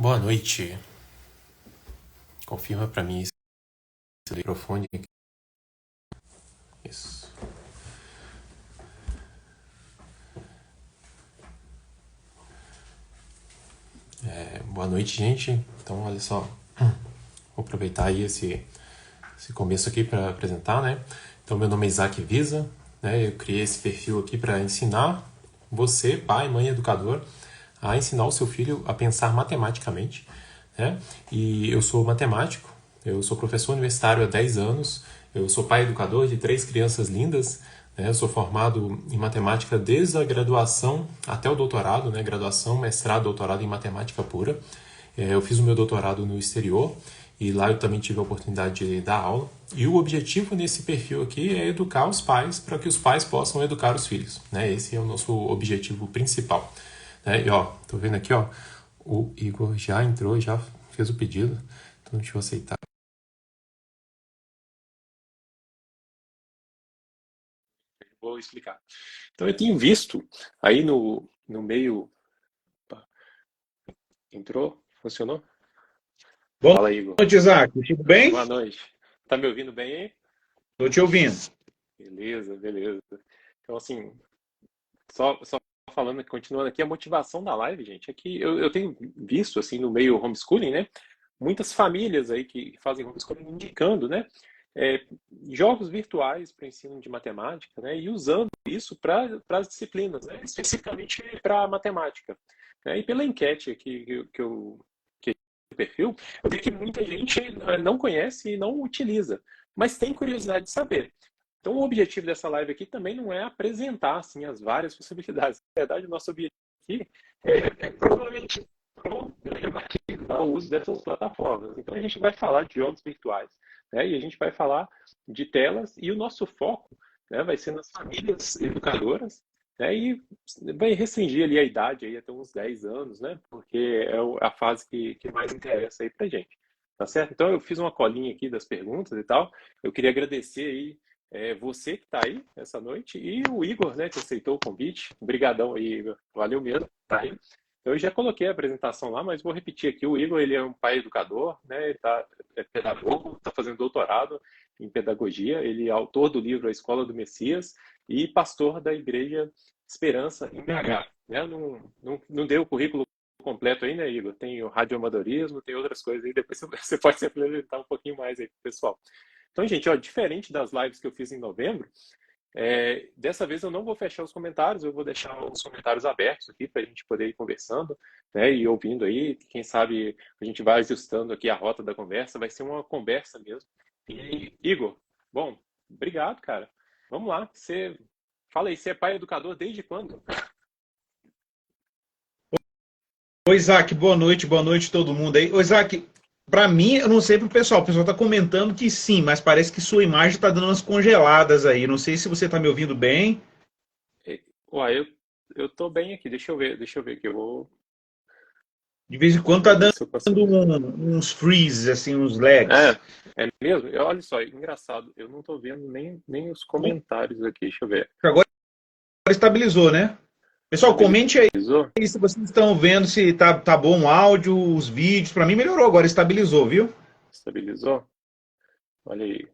Boa noite. Confirma para mim esse microfone. Isso. Boa noite, gente. Então, olha só. Vou aproveitar aí esse começo aqui para apresentar, né? Então, meu nome é Isaac Visa, né? Eu criei esse perfil aqui para ensinar você, pai, mãe, educador, a ensinar o seu filho a pensar matematicamente, né? E eu sou matemático, eu sou professor universitário há 10 anos, eu sou pai educador de 3 crianças lindas, né? Eu sou formado em matemática desde a graduação até o doutorado, né? Graduação, mestrado, doutorado em matemática pura. Eu fiz o meu doutorado no exterior e lá eu também tive a oportunidade de dar aula. E o objetivo nesse perfil aqui é educar os pais para que os pais possam educar os filhos, né? Esse é o nosso objetivo principal, né? E ó, tô vendo aqui, ó, o Igor já entrou, já fez o pedido, então deixa eu aceitar. Vou explicar. Então eu tenho visto aí no meio. Opa, entrou? Funcionou? Boa Fala, Igor. noite, Isaac. Tudo bem? Boa noite. Tá me ouvindo bem aí? Estou te ouvindo. Beleza, beleza. Então, assim, só falando, continuando aqui, a motivação da live, gente, é que eu tenho visto, assim, no meio homeschooling, né, muitas famílias aí que fazem homeschooling indicando, né, é, jogos virtuais para ensino de matemática, né, e usando isso para as disciplinas, né, especificamente para a matemática. Né, e pela enquete aqui que no perfil, eu vi que muita gente não conhece e não utiliza, mas tem curiosidade de saber. Então, o objetivo dessa live aqui também não é apresentar assim, as várias possibilidades. Na verdade, o nosso objetivo aqui é provavelmente problematizar o uso dessas plataformas. Então, a gente vai falar de jogos virtuais, né? E a gente vai falar de telas, e o nosso foco, né, vai ser nas famílias educadoras, né? E vai restringir ali a idade aí até uns 10 anos, né? Porque é a fase que mais interessa aí pra gente. Tá certo? Então, eu fiz uma colinha aqui das perguntas e tal. Eu queria agradecer aí você que está aí essa noite e o Igor, né, que aceitou o convite. Obrigadão aí, Igor. Valeu mesmo. Tá aí. Eu já coloquei a apresentação lá, mas vou repetir aqui. O Igor, ele é um pai educador, né, é pedagogo, está fazendo doutorado em pedagogia. Ele é autor do livro A Escola do Messias e pastor da Igreja Esperança em BH. Né? Não deu o currículo completo aí, né, Igor? Tem o radioamadorismo, tem outras coisas aí. Depois você pode se apresentar um pouquinho mais aí pro pessoal. Então, gente, ó, diferente das lives que eu fiz em novembro, dessa vez eu não vou fechar os comentários, eu vou deixar os comentários abertos aqui para a gente poder ir conversando, né, e ouvindo aí. Quem sabe a gente vai ajustando aqui a rota da conversa, vai ser uma conversa mesmo. E, Igor, bom, obrigado, cara. Vamos lá, fala aí, você é pai educador desde quando? Oi, Isaac, boa noite todo mundo aí. Ô, Isaac, para mim, eu não sei pro pessoal, o pessoal está comentando que sim, mas parece que sua imagem está dando umas congeladas aí. Não sei se você está me ouvindo bem. Uai, eu tô bem aqui, deixa eu ver aqui, De vez em quando está vou ver dando se eu consigo. uns freezes, assim, uns lags. É mesmo? Olha só, engraçado, eu não tô vendo nem os comentários aqui, deixa eu ver. Agora estabilizou, né? Pessoal, comente aí Estabilizou? se vocês estão vendo se tá bom o áudio, os vídeos. Para mim melhorou agora, estabilizou, viu? Estabilizou? Olha aí.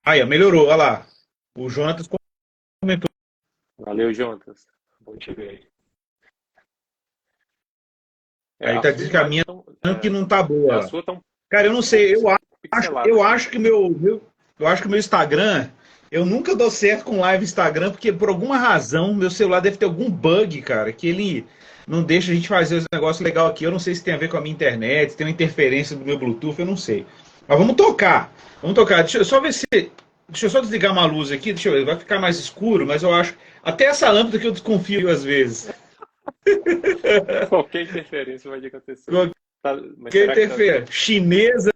Aí, ó, melhorou, olha lá. O Jonatas comentou. Valeu, Jonas. Bom te ver aí. Aí A tá sua dizendo que a imagem minha tão, que não tá a boa. sua tá Cara, eu não um sei, pouco pixelada eu aqui. acho que eu acho que meu Instagram, eu nunca dou certo com live Instagram, porque por alguma razão meu celular deve ter algum bug, cara, que ele não deixa a gente fazer os negócios legal aqui. Eu não sei se tem a ver com a minha internet, se tem uma interferência do meu Bluetooth, eu não sei. Mas vamos tocar. Vamos tocar. Deixa eu só ver se. Deixa eu só desligar uma luz aqui, deixa eu ver, vai ficar mais escuro, mas eu acho. Até essa lâmpada que eu desconfio às vezes. Qualquer interferência vai acontecer. Mas Qualquer será que interferência chinesa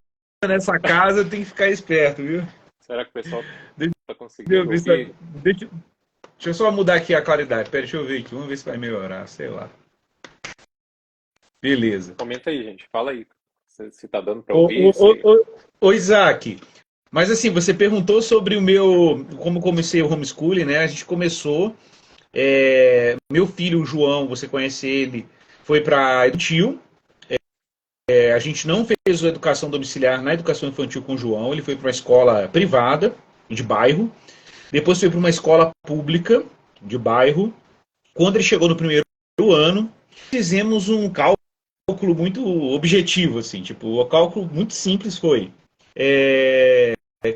nessa casa tem que ficar esperto, viu? será que o pessoal Deixa tá eu conseguindo ver se ouvir? deixa, deixa eu só mudar aqui a claridade. Pera, deixa eu ver aqui. Vamos ver se vai melhorar. Sei lá. Beleza. Comenta aí, gente. Fala aí. Se tá dando para Ô, ouvir, ô, se ô, ô, ô, Isaac, mas assim, você perguntou sobre o meu. Como comecei o homeschooling, né? A gente começou. Meu filho, o João, você conhece ele, foi para Edutil. A gente não fez a educação domiciliar na educação infantil com o João, ele foi para uma escola privada, de bairro. Depois foi para uma escola pública, de bairro. Quando ele chegou no primeiro ano, fizemos um cálculo muito objetivo, assim, tipo, o cálculo muito simples foi...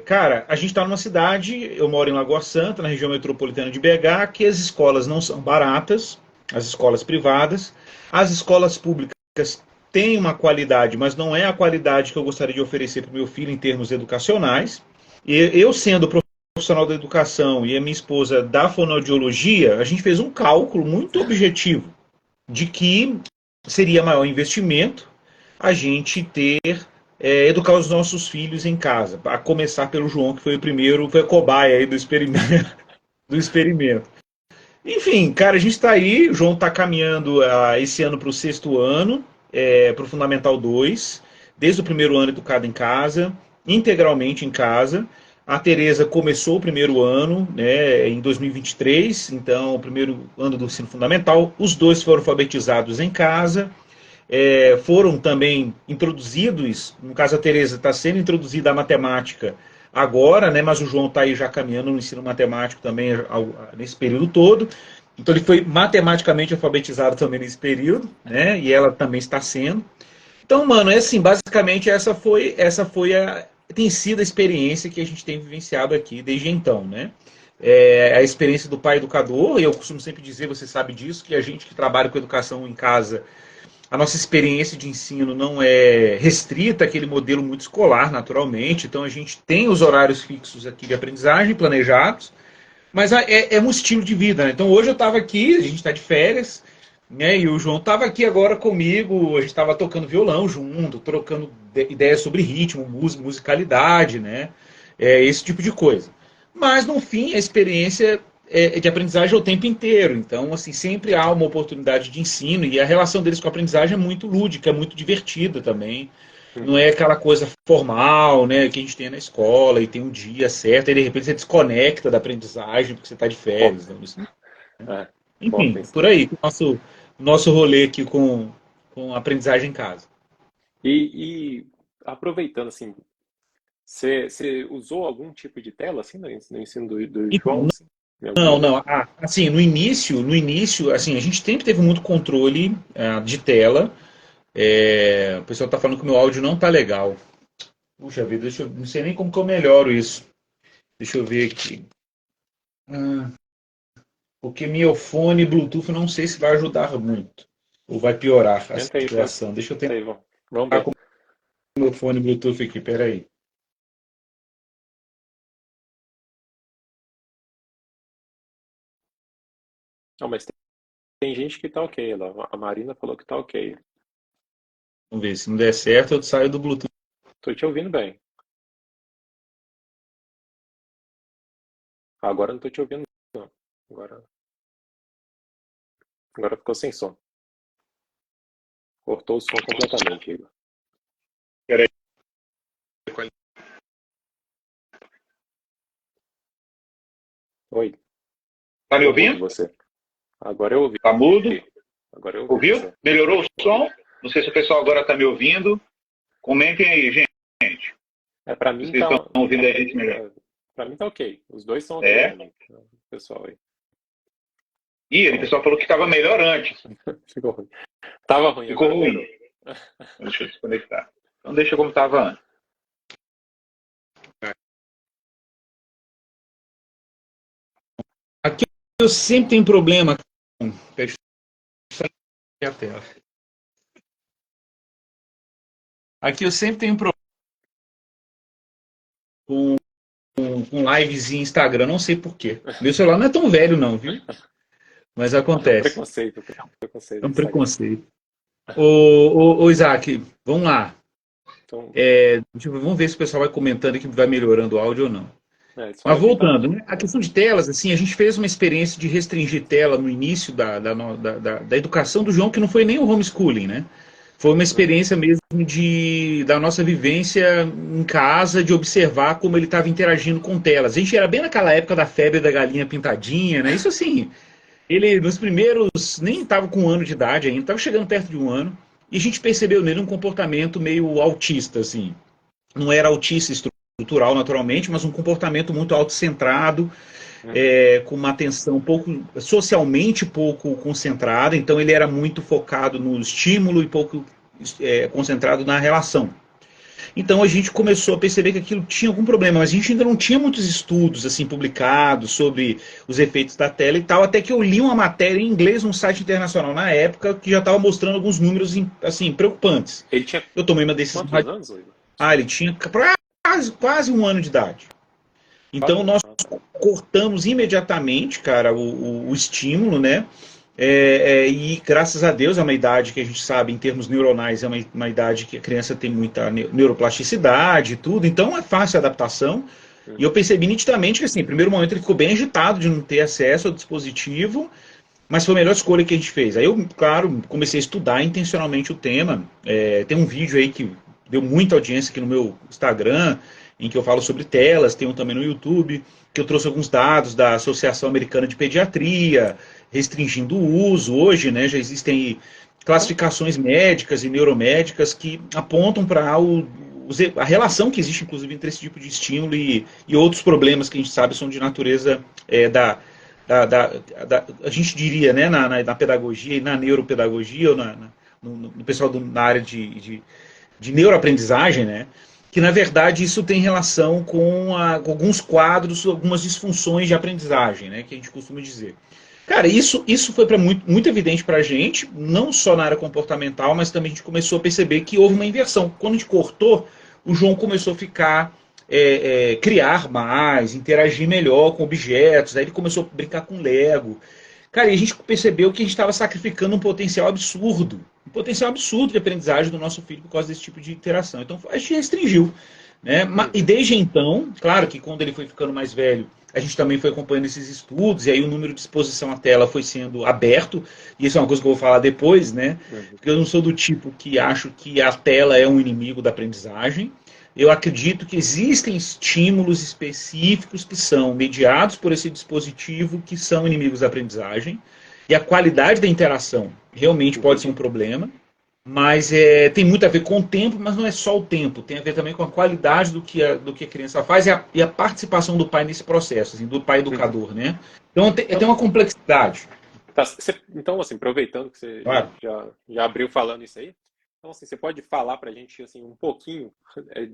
Cara, a gente está numa cidade, eu moro em Lagoa Santa, na região metropolitana de BH, que as escolas não são baratas, as escolas privadas, as escolas públicas têm uma qualidade, mas não é a qualidade que eu gostaria de oferecer para o meu filho em termos educacionais. E eu sendo profissional da educação e a minha esposa da fonoaudiologia, a gente fez um cálculo muito objetivo de que seria maior investimento a gente educar os nossos filhos em casa, a começar pelo João, que foi o primeiro, foi a cobaia aí do experimento. Do experimento. Enfim, cara, a gente está aí, o João está caminhando esse ano para o 6º ano, para o Fundamental 2, desde o primeiro ano educado em casa, integralmente em casa. A Tereza começou o primeiro ano, né, em 2023, então o primeiro ano do ensino fundamental. Os dois foram alfabetizados em casa, foram também introduzidos, no caso a Tereza está sendo introduzida a matemática agora, né, mas o João está aí já caminhando no ensino matemático também nesse período todo. Então ele foi matematicamente alfabetizado também nesse período, né, e ela também está sendo. Então, mano, é assim, basicamente tem sido a experiência que a gente tem vivenciado aqui desde então, né? A experiência do pai educador, e eu costumo sempre dizer, você sabe disso, que a gente que trabalha com educação em casa, a nossa experiência de ensino não é restrita àquele modelo muito escolar, naturalmente, então a gente tem os horários fixos aqui de aprendizagem planejados, mas é um estilo de vida, né? Então hoje eu estava aqui, a gente está de férias, né? E o João estava aqui agora comigo, a gente estava tocando violão junto, trocando ideias sobre ritmo, musicalidade, né? Esse tipo de coisa. Mas, no fim, a experiência de aprendizagem é o tempo inteiro. Então, assim, sempre há uma oportunidade de ensino e a relação deles com a aprendizagem é muito lúdica, é muito divertida também. Não é aquela coisa formal, né, que a gente tem na escola e tem um dia certo e de repente você desconecta da aprendizagem porque você está de férias. Né? Enfim, por aí, nosso rolê aqui com aprendizagem em casa. E aproveitando, assim, você usou algum tipo de tela, assim, no ensino do João? Assim, não. Assim, no início, assim, a gente sempre teve muito controle de tela. O pessoal está falando que o meu áudio não tá legal. Puxa vida, não sei nem como que eu melhoro isso. Deixa eu ver aqui. Porque meu fone Bluetooth não sei se vai ajudar muito. Ou vai piorar a situação. Deixa eu tentar vamos ver. com o meu fone Bluetooth aqui, peraí. Não, mas tem gente que tá ok lá. A Marina falou que tá ok. Vamos ver, se não der certo, eu saio do Bluetooth. Tô te ouvindo bem. Agora não tô te ouvindo, não. Agora ficou sem som. Cortou o som completamente, Igor. Peraí. Oi. Tá me ouvindo? Você. Agora eu ouvi. Tá mudo? Agora eu ouvi. Ouviu? Você. Melhorou o som? Não sei se o pessoal agora tá me ouvindo. Comentem aí, gente. Pra mim Vocês estão ouvindo a gente melhor. Pra mim tá ok. Os dois são ok. Pessoal aí. O pessoal falou que estava melhor antes. Ficou ruim. Tava ruim. Ficou ruim. Deixa eu desconectar. Então deixa como estava antes. Aqui eu sempre tenho problema com a tela. Aqui eu sempre tenho problema com lives em Instagram, não sei porquê. Meu celular não é tão velho não, viu? Mas acontece. Preconceito. É um preconceito. Ô Isaac, vamos lá. Então, vamos ver se o pessoal vai comentando aqui, vai melhorando o áudio ou não. Mas voltando, né? A questão de telas, assim, a gente fez uma experiência de restringir tela no início da educação do João, que não foi nem o homeschooling, né? Foi uma experiência mesmo da nossa vivência em casa, de observar como ele estava interagindo com telas. A gente era bem naquela época da febre da galinha pintadinha, né? Isso assim, Ele, nos primeiros, nem estava com 1 ano de idade ainda, estava chegando perto de 1 ano, e a gente percebeu nele um comportamento meio autista, assim. Não era autista estrutural, naturalmente, mas um comportamento muito autocentrado, Uhum. com uma atenção pouco, socialmente pouco concentrada, então ele era muito focado no estímulo e pouco concentrado na relação. Então a gente começou a perceber que aquilo tinha algum problema, mas a gente ainda não tinha muitos estudos assim publicados sobre os efeitos da tela e tal, até que eu li uma matéria em inglês num site internacional na época que já estava mostrando alguns números assim preocupantes. Ele tinha Eu tomei uma decisão. quantos anos, Leiva? Ele tinha quase 1 ano de idade. Quase Então um ano. nós Ah, cortamos imediatamente, cara, o estímulo, né? E graças a Deus é uma idade que a gente sabe, em termos neuronais, é uma idade que a criança tem muita neuroplasticidade e tudo, então é fácil a adaptação. E eu uhum. percebi nitidamente que, assim, no primeiro momento ele ficou bem agitado de não ter acesso ao dispositivo, mas foi a melhor escolha que a gente fez. Aí eu, claro, comecei a estudar intencionalmente o tema. Tem um vídeo aí que deu muita audiência aqui no meu Instagram, em que eu falo sobre telas, tem um também no YouTube, que eu trouxe alguns dados da Associação Americana de Pediatria, restringindo o uso. Hoje, né, já existem Ó, classificações médicas e neuromédicas que apontam para a relação que existe, inclusive, entre esse tipo de estímulo e outros problemas que a gente sabe são de natureza a gente diria, né, na pedagogia e na neuropedagogia, ou no pessoal na área de neuroaprendizagem, né, que na verdade isso tem relação com alguns quadros, algumas disfunções de aprendizagem, né, que a gente costuma dizer. Cara, isso foi muito evidente para a gente, não só na área comportamental, mas também a gente começou a perceber que houve uma inversão. Quando a gente cortou, o João começou a ficar, criar mais, interagir melhor com objetos, aí ele começou a brincar com Lego. Cara, e a gente percebeu que a gente estava sacrificando um potencial absurdo de aprendizagem do nosso filho por causa desse tipo de interação. Então a gente restringiu. Né? E uhum. desde então, claro que quando ele foi ficando mais velho, a gente também foi acompanhando esses estudos, e aí o número de exposição à tela foi sendo aberto, e isso é uma coisa que eu vou falar depois, né? Uhum. Porque eu não sou do tipo que acho que a tela é um inimigo da aprendizagem. Eu acredito que existem estímulos específicos que são mediados por esse dispositivo que são inimigos da aprendizagem, e a qualidade da interação realmente pode ser um Entendi. problema, mas tem muito a ver com o tempo, mas não é só o tempo, tem a ver também com a qualidade do que a criança faz e a participação do pai nesse processo, assim, do pai Uhum. educador, né? Então tem Então, uma complexidade. tá, então, assim, aproveitando que você Claro. já abriu falando isso aí, então, assim, você pode falar para a gente, assim, um pouquinho, é,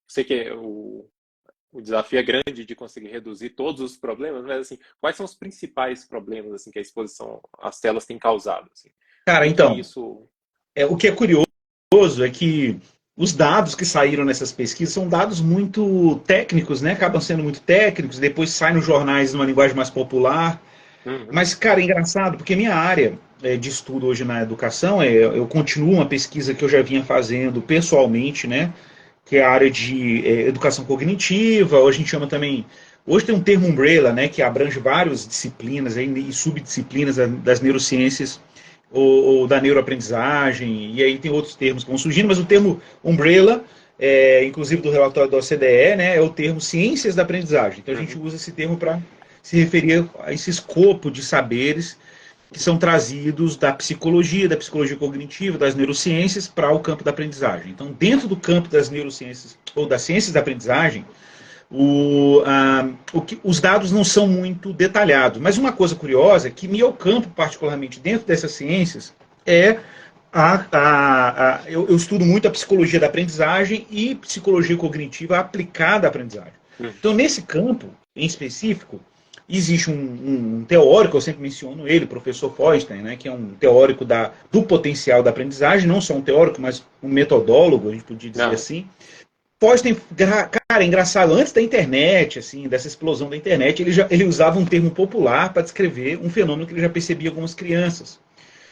sei que o desafio é grande de conseguir reduzir todos os problemas, mas, assim, quais são os principais problemas, assim, que a exposição às telas tem causado, assim? Cara, Como que então, isso... o que é curioso é que os dados que saíram nessas pesquisas são dados muito técnicos, né? Acabam sendo muito técnicos, depois saem nos jornais numa linguagem mais popular. Uhum. Mas, cara, é engraçado, porque minha área de estudo hoje na educação, eu continuo uma pesquisa que eu já vinha fazendo pessoalmente, né? Que é a área de educação cognitiva, hoje a gente chama também. Hoje tem um termo umbrella, né, que abrange várias disciplinas aí, e subdisciplinas das neurociências ou da neuroaprendizagem, e aí tem outros termos que vão surgindo, mas o termo umbrella, inclusive do relatório da OCDE, né, é o termo ciências da aprendizagem. Então a gente Uhum. usa esse termo para se referir a esse escopo de saberes que são trazidos da psicologia cognitiva, das neurociências para o campo da aprendizagem. Então, dentro do campo das neurociências ou das ciências da aprendizagem, os dados não são muito detalhados. Mas uma coisa curiosa é que meu campo, particularmente dentro dessas ciências, é eu estudo muito a psicologia da aprendizagem e psicologia cognitiva aplicada à aprendizagem. Uhum. Então, nesse campo, em específico, existe um teórico, eu sempre menciono ele, o professor Feuerstein, né, que é um teórico do potencial da aprendizagem, não só um teórico, mas um metodólogo, a gente podia dizer Aham. assim. Feuerstein, cara, é engraçado, antes da internet, assim, dessa explosão da internet, ele usava um termo popular para descrever um fenômeno que ele já percebia em algumas crianças,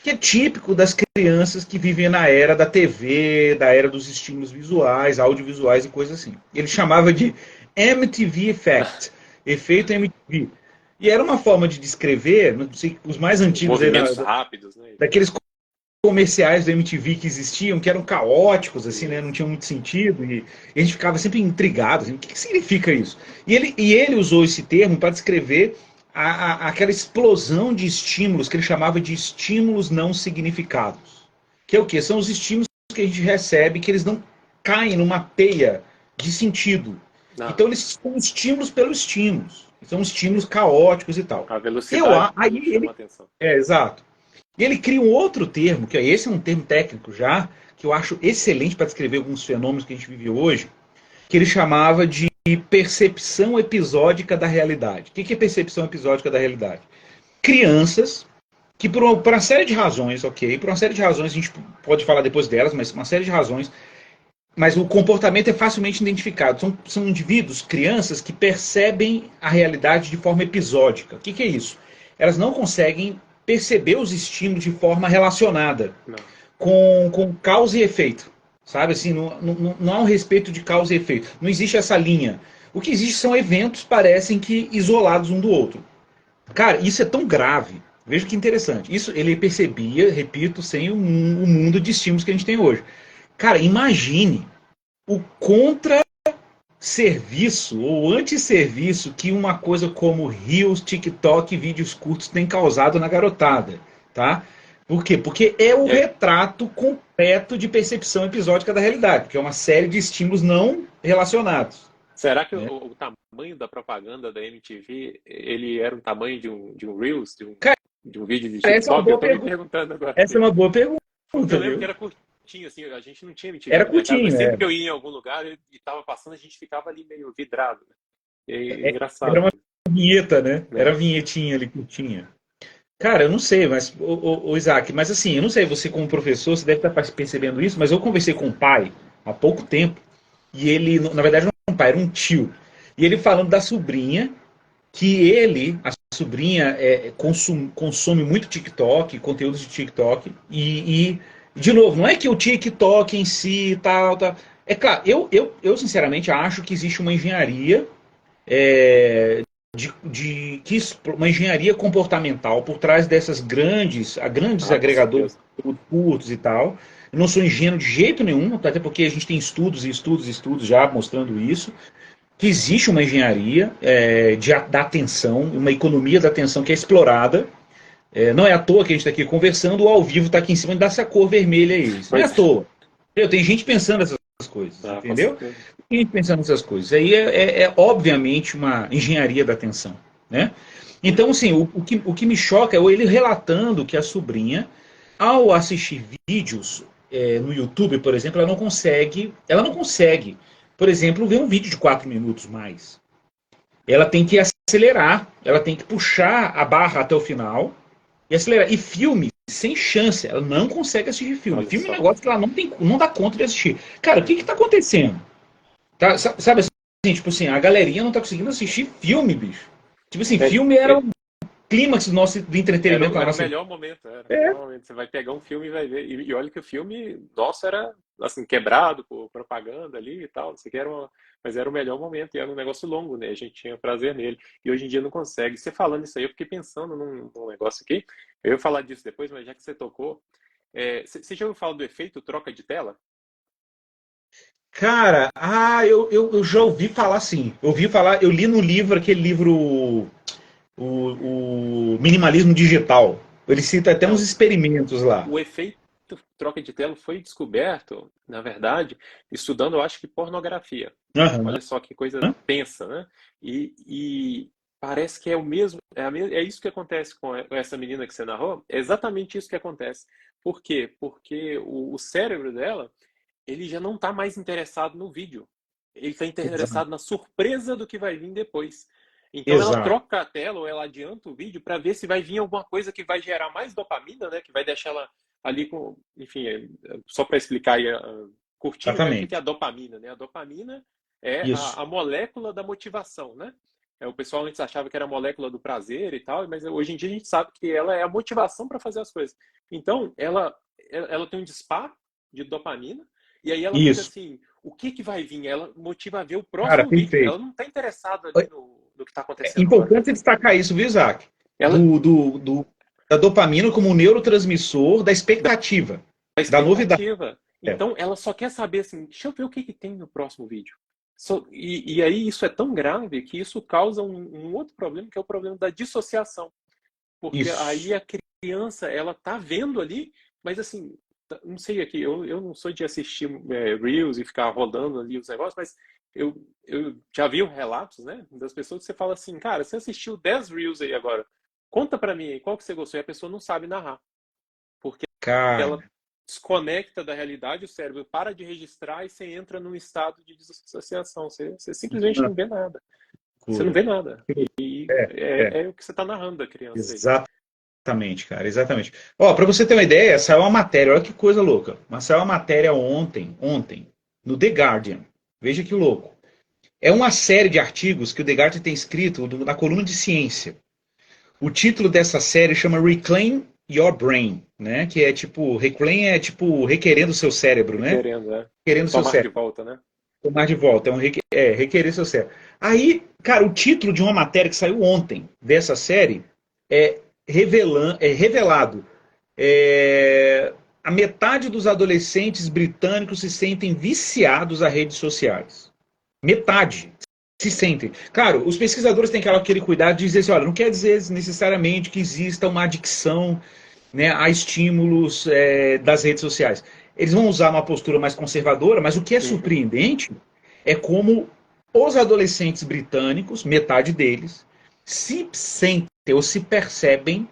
que é típico das crianças que vivem na era da TV, da era dos estímulos visuais, audiovisuais e coisas assim. Ele chamava de MTV Effect, efeito MTV. E era uma forma de descrever, não sei, os mais antigos aí, Movimentos rápidos, né? daqueles comerciais do MTV que existiam, que eram caóticos, assim, né? Não Isso. tinham muito sentido, e a gente ficava sempre intrigado, assim, o que significa isso? E ele usou esse termo para descrever aquela explosão de estímulos que ele chamava de estímulos não significados. Que é o quê? São os estímulos que a gente recebe, que eles não caem numa teia de sentido. Não, Então eles são estímulos pelos estímulos. São estímulos caóticos e tal. a velocidade Aí chama ele. a atenção. Exato. E ele cria um outro termo, que esse é um termo técnico já, que eu acho excelente para descrever alguns fenômenos que a gente vive hoje, que ele chamava de percepção episódica da realidade. O que é percepção episódica da realidade? Crianças que por uma série de razões, ok, por uma série de razões, a gente pode falar depois delas, mas uma série de razões, mas o comportamento é facilmente identificado. São indivíduos, crianças, que percebem a realidade de forma episódica. O que é isso? Elas não conseguem perceber os estímulos de forma relacionada, Não. com causa e efeito. Sabe assim, não há um respeito de causa e efeito. Não existe essa linha. O que existe são eventos, parecem que isolados um do outro. Cara, isso é tão grave. Veja que interessante. Isso ele percebia, repito, sem o mundo de estímulos que a gente tem hoje. Cara, imagine o contra-serviço ou antisserviço que uma coisa como Reels, TikTok, vídeos curtos tem causado na garotada, tá? Por quê? Porque é o retrato completo de percepção episódica da realidade, porque é uma série de estímulos não relacionados. Será que Né? o tamanho da propaganda da MTV, ele era um tamanho de um Reels, Cara, de um vídeo de essa é uma TikTok? Eu boa tô me pergunta. perguntando agora. Essa é uma boa pergunta, Porque eu lembro que viu? era curtinho, assim, a gente não tinha MTV Era na minha casa, mas curtinho, sempre é. que eu ia em algum lugar e tava passando, a gente ficava ali meio vidrado, né? E é Era engraçado, uma vinheta, né? Era a né? vinhetinha ali curtinha. Cara, eu não sei, mas, o Isaac, mas assim, eu não sei, você como professor, você deve estar percebendo isso, mas eu conversei com o pai há pouco tempo, e ele, na verdade, não era um pai, era um tio. E ele falando da sobrinha, que a sobrinha, consome muito TikTok, conteúdos de TikTok, de novo, não é que o TikTok em si, tal, tal. É claro, eu sinceramente acho que existe uma engenharia uma engenharia comportamental por trás dessas grandes Ah, com agregadores certeza. de conteúdo curtos e tal. Eu não sou ingênuo de jeito nenhum, até porque a gente tem estudos e estudos e estudos já mostrando isso, que existe uma engenharia da atenção, uma economia da atenção que é explorada. Não é à toa que a gente está aqui conversando, o ao vivo está aqui em cima e dá essa cor vermelha aí. Isso não é à Pois é. toa. Tem gente pensando essas coisas, Ah, com entendeu? certeza. Tem gente pensando nessas coisas. Aí obviamente uma engenharia da atenção, né? Então, assim, o que me choca é ele relatando que a sobrinha, ao assistir vídeos no YouTube, por exemplo, ela não consegue, por exemplo, ver um vídeo de 4 minutos mais. Ela tem que acelerar, ela tem que puxar a barra até o final e acelerar. E filme, sem chance, ela não consegue assistir filme. Olha Filme é um só. negócio que ela não dá conta de assistir. Cara, o que está acontecendo? Tá, sabe assim, tipo assim, a galerinha não tá conseguindo assistir filme, bicho. Tipo assim, É, filme era é, o clímax do Era, entretenimento na era o nossa. melhor momento, era o melhor momento. Você vai pegar um filme e vai ver. E olha que o filme, nossa, era assim, quebrado por propaganda ali e tal. Isso aqui mas era o melhor momento e era um negócio longo, né? A gente tinha prazer nele. E hoje em dia não consegue. Você falando isso aí, eu fiquei pensando num negócio aqui. Eu ia falar disso depois, mas já que você tocou. Você já ouviu falar do efeito troca de tela? Cara, eu já ouvi falar assim. Eu ouvi falar, eu li no livro, aquele livro, o Minimalismo Digital. Ele cita até uns Então, experimentos lá. o efeito troca de tela foi descoberto, na verdade, estudando, eu acho que pornografia. Aham. Olha só que coisa tensa, né? E parece que é o mesmo, é isso que acontece com essa menina que você narrou, é exatamente isso que acontece. Por quê? Porque o cérebro dela, ele já não está mais interessado no vídeo. Ele está Exato. interessado na surpresa do que vai vir depois. Então ela Exato. troca a tela ou ela adianta o vídeo para ver se vai vir alguma coisa que vai gerar mais dopamina, né? Que vai deixar ela ali com, enfim, só para explicar aí, curtinho, né? O que é Exatamente. a dopamina, né? A dopamina é Isso. a molécula da motivação, né? O pessoal antes achava que era a molécula do prazer e tal, mas hoje em dia a gente sabe que ela é a motivação para fazer as coisas. Então ela tem um disparo de dopamina e aí ela fica Isso. assim, o que vai vir? Ela motiva a ver o Cara, próximo vídeo. Ela perfeito. não está interessada ali no que está É acontecendo agora. importante destacar isso, viu, Isaac? Ela Da dopamina como neurotransmissor da expectativa, a da novidade. expectativa. Então ela só quer saber assim, deixa eu ver o que tem no próximo vídeo. E aí isso é tão grave que isso causa um outro problema, que é o problema da dissociação. Porque aí Isso. a criança, ela tá vendo ali, mas assim, não sei aqui, eu não sou de assistir Reels e ficar rodando ali os negócios, mas eu já vi relatos, né, das pessoas que você fala assim, cara, você assistiu 10 Reels aí agora, conta pra mim qual que você gostou, e a pessoa não sabe narrar, porque ela Cara, desconecta da realidade, o cérebro para de registrar e você entra num estado de dissociação, você simplesmente não vê nada, você não cura. vê nada, e É, é, é o que você está narrando da criança aí. exatamente, cara, exatamente. Ó, para você ter uma ideia, saiu uma matéria, olha que coisa louca. Mas saiu uma matéria ontem, no The Guardian. Veja que louco. É uma série de artigos que o The Guardian tem escrito na coluna de ciência. O título dessa série chama Reclaim Your Brain, né? Que é tipo, reclaim é tipo requerendo o seu cérebro, né? Requerendo, né? Querendo o seu Tomar de cérebro. volta, né? Tomar de volta, requerer seu cérebro. Aí, cara, o título de uma matéria que saiu ontem dessa série é, revelado. A metade dos adolescentes britânicos se sentem viciados a redes sociais. Metade se sentem. Claro, os pesquisadores têm aquele cuidado de dizer assim, olha, não quer dizer necessariamente que exista uma adicção, né, a estímulos das redes sociais. Eles vão usar uma postura mais conservadora, mas o que é Uhum. surpreendente é como os adolescentes britânicos, metade deles, se sentem ou se percebem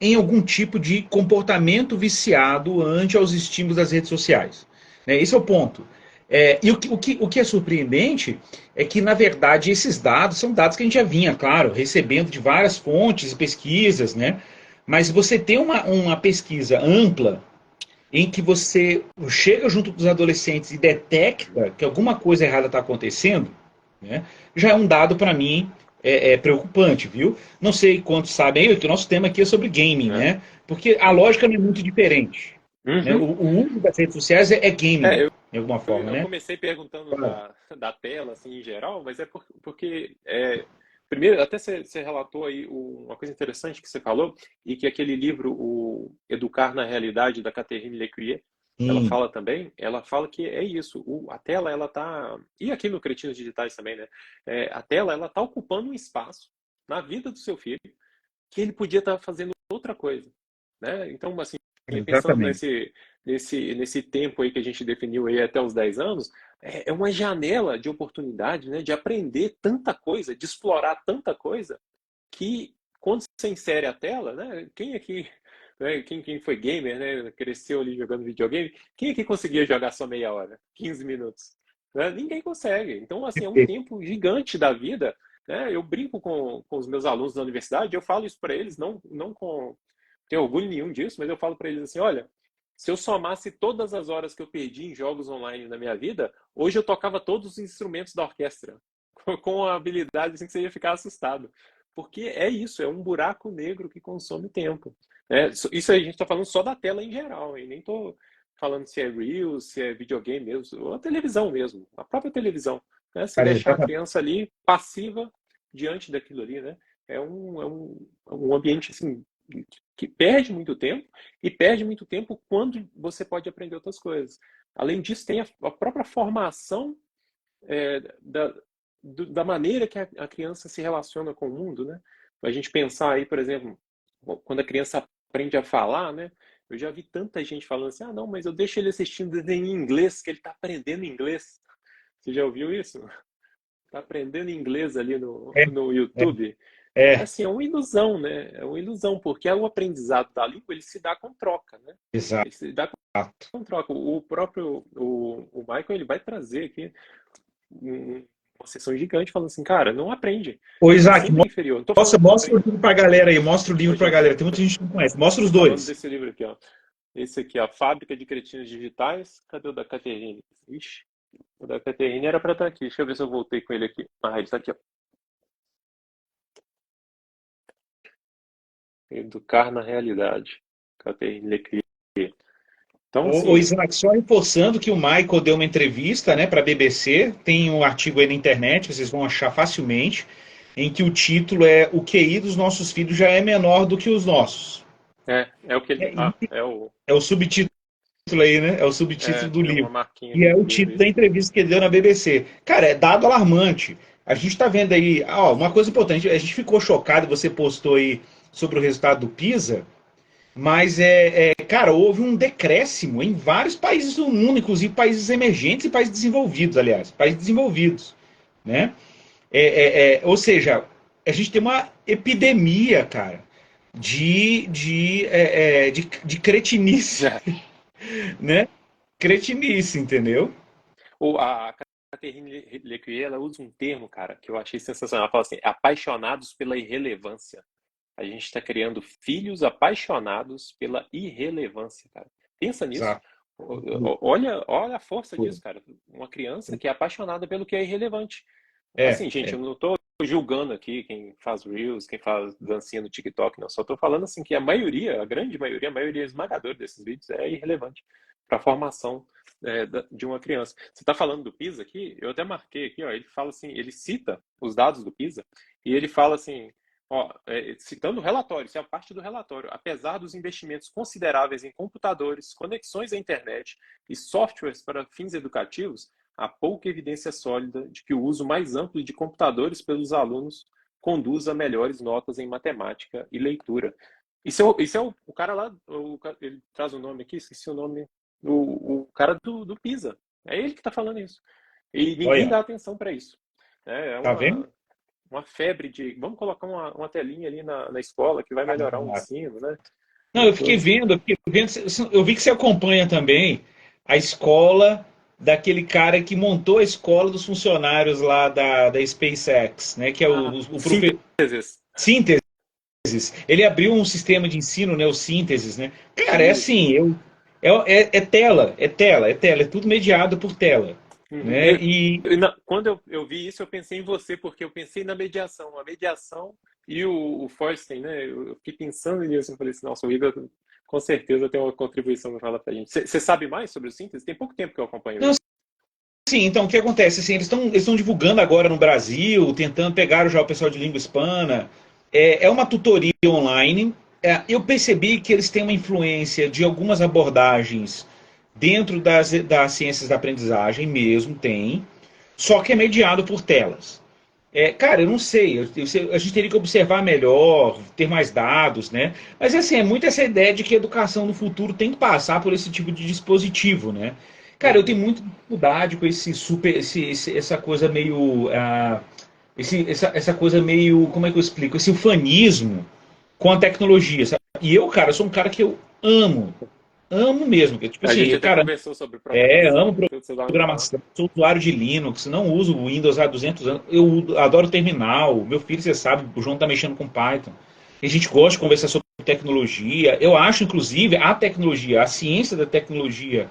em algum tipo de comportamento viciado ante aos estímulos das redes sociais. Né? Esse é o ponto. E o que é surpreendente é que, na verdade, esses dados são dados que a gente já vinha, claro, recebendo de várias fontes e pesquisas, né? Mas você tem uma pesquisa ampla em que você chega junto dos adolescentes e detecta que alguma coisa errada está acontecendo, né, já é um dado para mim preocupante, viu? Não sei quantos sabem, que o nosso tema aqui é sobre gaming, É. né? Porque a lógica não é muito diferente. Né? Uhum. O uso das redes sociais é gaming, É, eu, de alguma forma, eu né? comecei perguntando Claro. da tela, assim, em geral, mas é porque primeiro, até você relatou aí uma coisa interessante que você falou, e que aquele livro, o Educar na Realidade, da Catherine Lecuyer, ela Sim, fala também, ela fala que é isso, a tela, ela tá, e aqui no Cretinos Digitais também, né, a tela, ela tá ocupando um espaço na vida do seu filho, que ele podia estar fazendo outra coisa, né? Então, assim, pensando exatamente. nesse tempo aí que a gente definiu aí até os 10 anos, é uma janela de oportunidade, né? De aprender tanta coisa, de explorar tanta coisa, que quando você insere a tela, né? Quem aqui, né? Quem foi gamer, né? Cresceu ali jogando videogame, quem aqui conseguia jogar só meia hora, 15 minutos? Né? Ninguém consegue. Então, assim, é um tempo gigante da vida, né? Eu brinco com os meus alunos da universidade, eu falo isso para eles, não tenho orgulho nenhum disso, mas eu falo para eles assim, olha, se eu somasse todas as horas que eu perdi em jogos online na minha vida, hoje eu tocava todos os instrumentos da orquestra, com a habilidade assim, que você ia ficar assustado. Porque é isso, é um buraco negro que consome tempo. Né? Isso a gente está falando só da tela em geral, e nem estou falando se é Reels, se é videogame mesmo, ou a televisão mesmo, a própria televisão. Né? Se Cara, deixar a exatamente. criança ali passiva diante daquilo ali, né? É um ambiente assim, que perde muito tempo e perde muito tempo quando você pode aprender outras coisas. Além disso, tem a própria formação da maneira que a criança se relaciona com o mundo, né? A gente pensar aí, por exemplo, quando a criança aprende a falar, né? Eu já vi tanta gente falando assim, ah, não, mas eu deixo ele assistindo desenho em inglês, que ele está aprendendo inglês. Você já ouviu isso? Está aprendendo inglês ali É, no é, YouTube. é, Assim, é uma ilusão, né? É uma ilusão, porque o aprendizado da língua, ele se dá com troca, né? exato. Ele se dá com troca. O próprio, o Michael, ele vai trazer aqui uma sessão gigante falando assim, cara, não aprende. Ô, Você Isaac, sempre é inferior. Não tô falando que mostra o aprende. livro pra galera aí, mostra o livro pra Hoje, galera. Tem muita gente que não conhece. Mostra os tô falando dois. desse livro aqui, ó. Esse aqui, ó, Fábrica de Cretinos Digitais. Cadê o da Caterine? Ixi, o da Caterine era pra estar aqui. Deixa eu ver se eu voltei com ele aqui. Ah, ele tá aqui, ó. Educar na realidade. Caterine Leclerc. Então, O assim, Isaac, só reforçando que o Michael deu uma entrevista, né, para a BBC, tem um artigo aí na internet, vocês vão achar facilmente, em que o título é O QI dos nossos filhos já é menor do que os nossos. é o que ele. É, Ah, é o. é o subtítulo. aí, né? É o subtítulo do É uma livro. marquinha E é do o livro, título da isso. entrevista que ele deu na BBC. Cara, é dado alarmante. A gente está vendo aí, ó, uma coisa importante, a gente ficou chocado, você postou aí sobre o resultado do PISA, mas cara, houve um decréscimo em vários países do mundo, inclusive países emergentes e países desenvolvidos, aliás, países desenvolvidos, né? Ou seja, a gente tem uma epidemia, cara, de cretinice, né? Cretinice, entendeu? A Catherine Lecuyer, ela usa um termo, cara, que eu achei sensacional. Ela fala assim, apaixonados pela irrelevância. A gente está criando filhos apaixonados pela irrelevância, cara. Pensa nisso. Exato. Olha a força disso, cara. Uma criança que é apaixonada pelo que é irrelevante. É, Assim, gente, é. eu não tô julgando aqui quem faz Reels, quem faz dancinha no TikTok, não. Só tô falando assim que a maioria, a grande maioria, a maioria esmagadora desses vídeos é irrelevante para a formação de uma criança. Você está falando do PISA aqui? Eu até marquei aqui, ó. Ele fala assim, ele cita os dados do PISA e ele fala assim, ó, citando o relatório, isso é a parte do relatório. Apesar dos investimentos consideráveis em computadores, conexões à internet e softwares para fins educativos, há pouca evidência sólida de que o uso mais amplo de computadores pelos alunos conduz a melhores notas em matemática e leitura. Isso é o cara lá, ele traz o nome aqui, esqueci o nome, o cara do PISA. É ele que está falando isso. E ninguém Olha, dá atenção para isso. É tá vendo? uma febre de vamos colocar uma telinha ali na escola que vai melhorar o ensino, né? Não, eu vi que você acompanha também a escola daquele cara que montou a escola dos funcionários lá da SpaceX, né? Que é o professor Sínteses. Sínteses. Ele abriu um sistema de ensino, né? O Sínteses, né? Cara, é Isso. assim, é tudo mediado por tela, Uhum. né? E Quando eu vi isso, eu pensei em você, porque eu pensei na mediação. A mediação e o Feuerstein, né? Eu fiquei pensando nisso. Eu falei assim, nossa, o Igor com certeza tem uma contribuição para falar pra gente. Você sabe mais sobre o síntese? Tem pouco tempo que eu acompanho não, ele. sim, então o que acontece? Assim, eles estão divulgando agora no Brasil, tentando pegar já o pessoal de língua hispana. É uma tutoria online. Eu percebi que eles têm uma influência de algumas abordagens dentro das ciências da aprendizagem mesmo, tem, só que é mediado por telas. Cara, eu não sei, a gente teria que observar melhor, ter mais dados, né? Mas assim, é muito essa ideia de que a educação no futuro tem que passar por esse tipo de dispositivo, né? Cara, eu Uhum. tenho muita dificuldade com essa coisa meio. Essa coisa meio. Como é que eu explico? Esse ufanismo com a tecnologia, sabe? E eu, cara, sou um cara que eu amo. Amo mesmo. Que, tipo A gente assim, até cara, conversou sobre programação, amo né? Tudo você dava me falando. programação, sou usuário de Linux, não uso o Windows há 200 anos. Eu adoro terminal. Meu filho, você sabe, o João está mexendo com Python. A gente gosta de conversar sobre tecnologia. Eu acho, inclusive, a tecnologia, a ciência da tecnologia,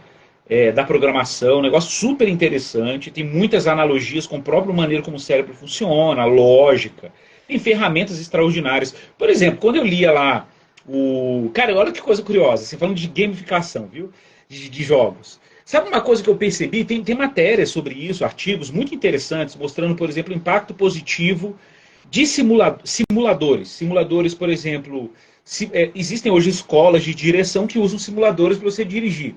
da programação, um negócio super interessante. Tem muitas analogias com a própria maneira como o cérebro funciona, a lógica. Tem ferramentas extraordinárias. Por exemplo, quando eu lia lá o. Cara, olha que coisa curiosa. Você falando de gamificação, viu? De jogos. Sabe uma coisa que eu percebi? Tem matérias sobre isso, artigos muito interessantes, mostrando, por exemplo, o impacto positivo de simuladores. Simuladores, por exemplo, existem hoje escolas de direção que usam simuladores para você dirigir.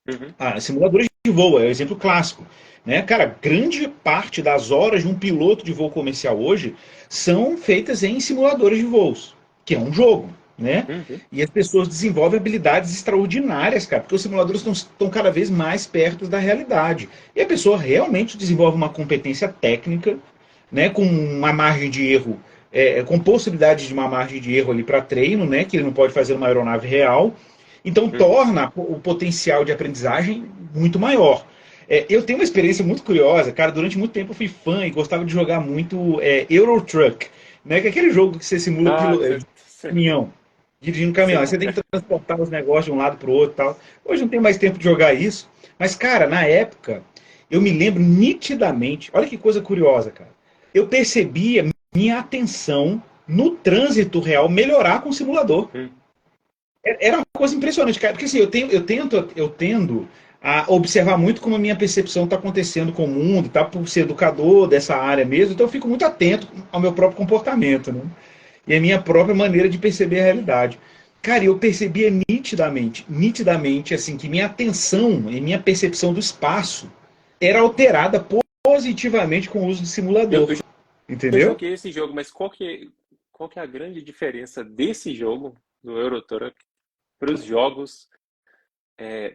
Uhum. Simuladores de voo é o exemplo clássico. Né? Cara, grande parte das horas de um piloto de voo comercial hoje são feitas em simuladores de voos, que é um jogo. Né? Uhum. E as pessoas desenvolvem habilidades extraordinárias, cara, porque os simuladores estão cada vez mais perto da realidade. E a pessoa realmente desenvolve uma competência técnica, né, com uma margem de erro, com possibilidade de uma margem de erro ali para treino, né, que ele não pode fazer uma aeronave real. Então Uhum. torna o potencial de aprendizagem muito maior. Eu tenho uma experiência muito curiosa, cara. Durante muito tempo eu fui fã e gostava de jogar muito Euro Truck, né? Que é aquele jogo que você simula Ah, você, caminhão, dirigindo um você caminhão. Aí você tem que transportar os negócios de um lado para o outro e tal. Hoje não tem mais tempo de jogar isso. Mas, cara, na época, eu me lembro nitidamente. Olha que coisa curiosa, cara. Eu percebia minha atenção no trânsito real melhorar com o simulador. Hum. Era uma coisa impressionante, cara, porque assim, eu tendo a observar muito como a minha percepção está acontecendo com o mundo, tá? Por ser educador dessa área mesmo, então eu fico muito atento ao meu próprio comportamento, né? E a minha própria maneira de perceber a realidade. Cara, eu percebia nitidamente, assim, que minha atenção e minha percepção do espaço era alterada positivamente com o uso do Eu, simulador, eu entendeu? joguei esse jogo, mas qual que é a grande diferença desse jogo, do Euro Truck, para os jogos,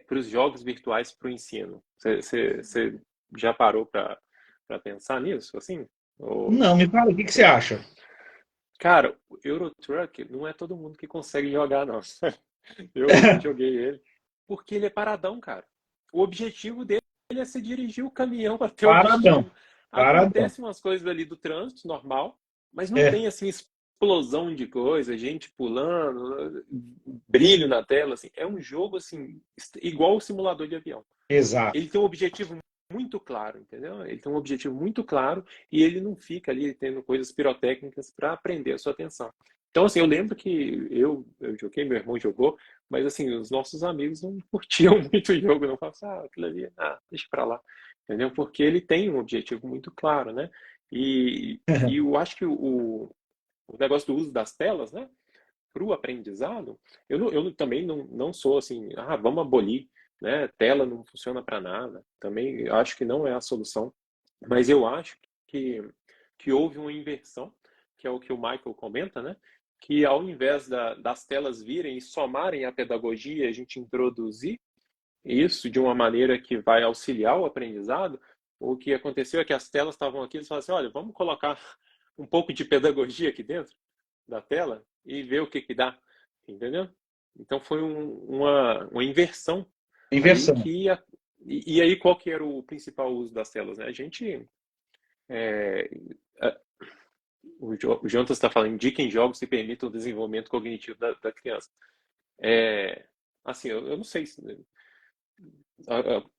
para os jogos virtuais para o ensino? Você já parou para pensar nisso, assim? Ou... Não, me fala, o que que você acha? Cara, o Euro Truck não é todo mundo que consegue jogar, não. Eu joguei ele porque ele é paradão, cara. O objetivo dele é se dirigir o caminhão até o Paradão, destino. paradão. Acontecem umas coisas ali do trânsito normal, mas não É, tem assim explosão de coisa, gente pulando, brilho na tela, assim. É um jogo assim igual o simulador de avião. exato. Ele tem um objetivo muito claro, entendeu? Ele tem um objetivo muito claro e ele não fica ali tendo coisas pirotécnicas para prender a sua atenção. Então, assim, eu lembro que eu joguei, meu irmão jogou, mas, assim, os nossos amigos não curtiam muito o jogo, não falavam assim, aquilo ali, deixa pra lá, entendeu? Porque ele tem um objetivo muito claro, né? E eu acho que o negócio do uso das telas, né? Para o aprendizado, eu também não sou assim, vamos abolir, né? Tela não funciona para nada. Também acho que não é a solução, mas eu acho que, que houve uma inversão, que é o que o Michael comenta, né? Que ao invés das telas virem e somarem a pedagogia, a gente introduzir isso de uma maneira que vai auxiliar o aprendizado, o que aconteceu é que as telas estavam aqui, eles falaram assim, olha, vamos colocar um pouco de pedagogia aqui dentro da tela e ver o que que dá, entendeu? Então foi uma inversão ali Inversão. e aí qual que era o principal uso das telas, né? A gente é, o Jonathan está falando, indiquem jogos que permitam o desenvolvimento cognitivo da criança. Assim, eu não sei se,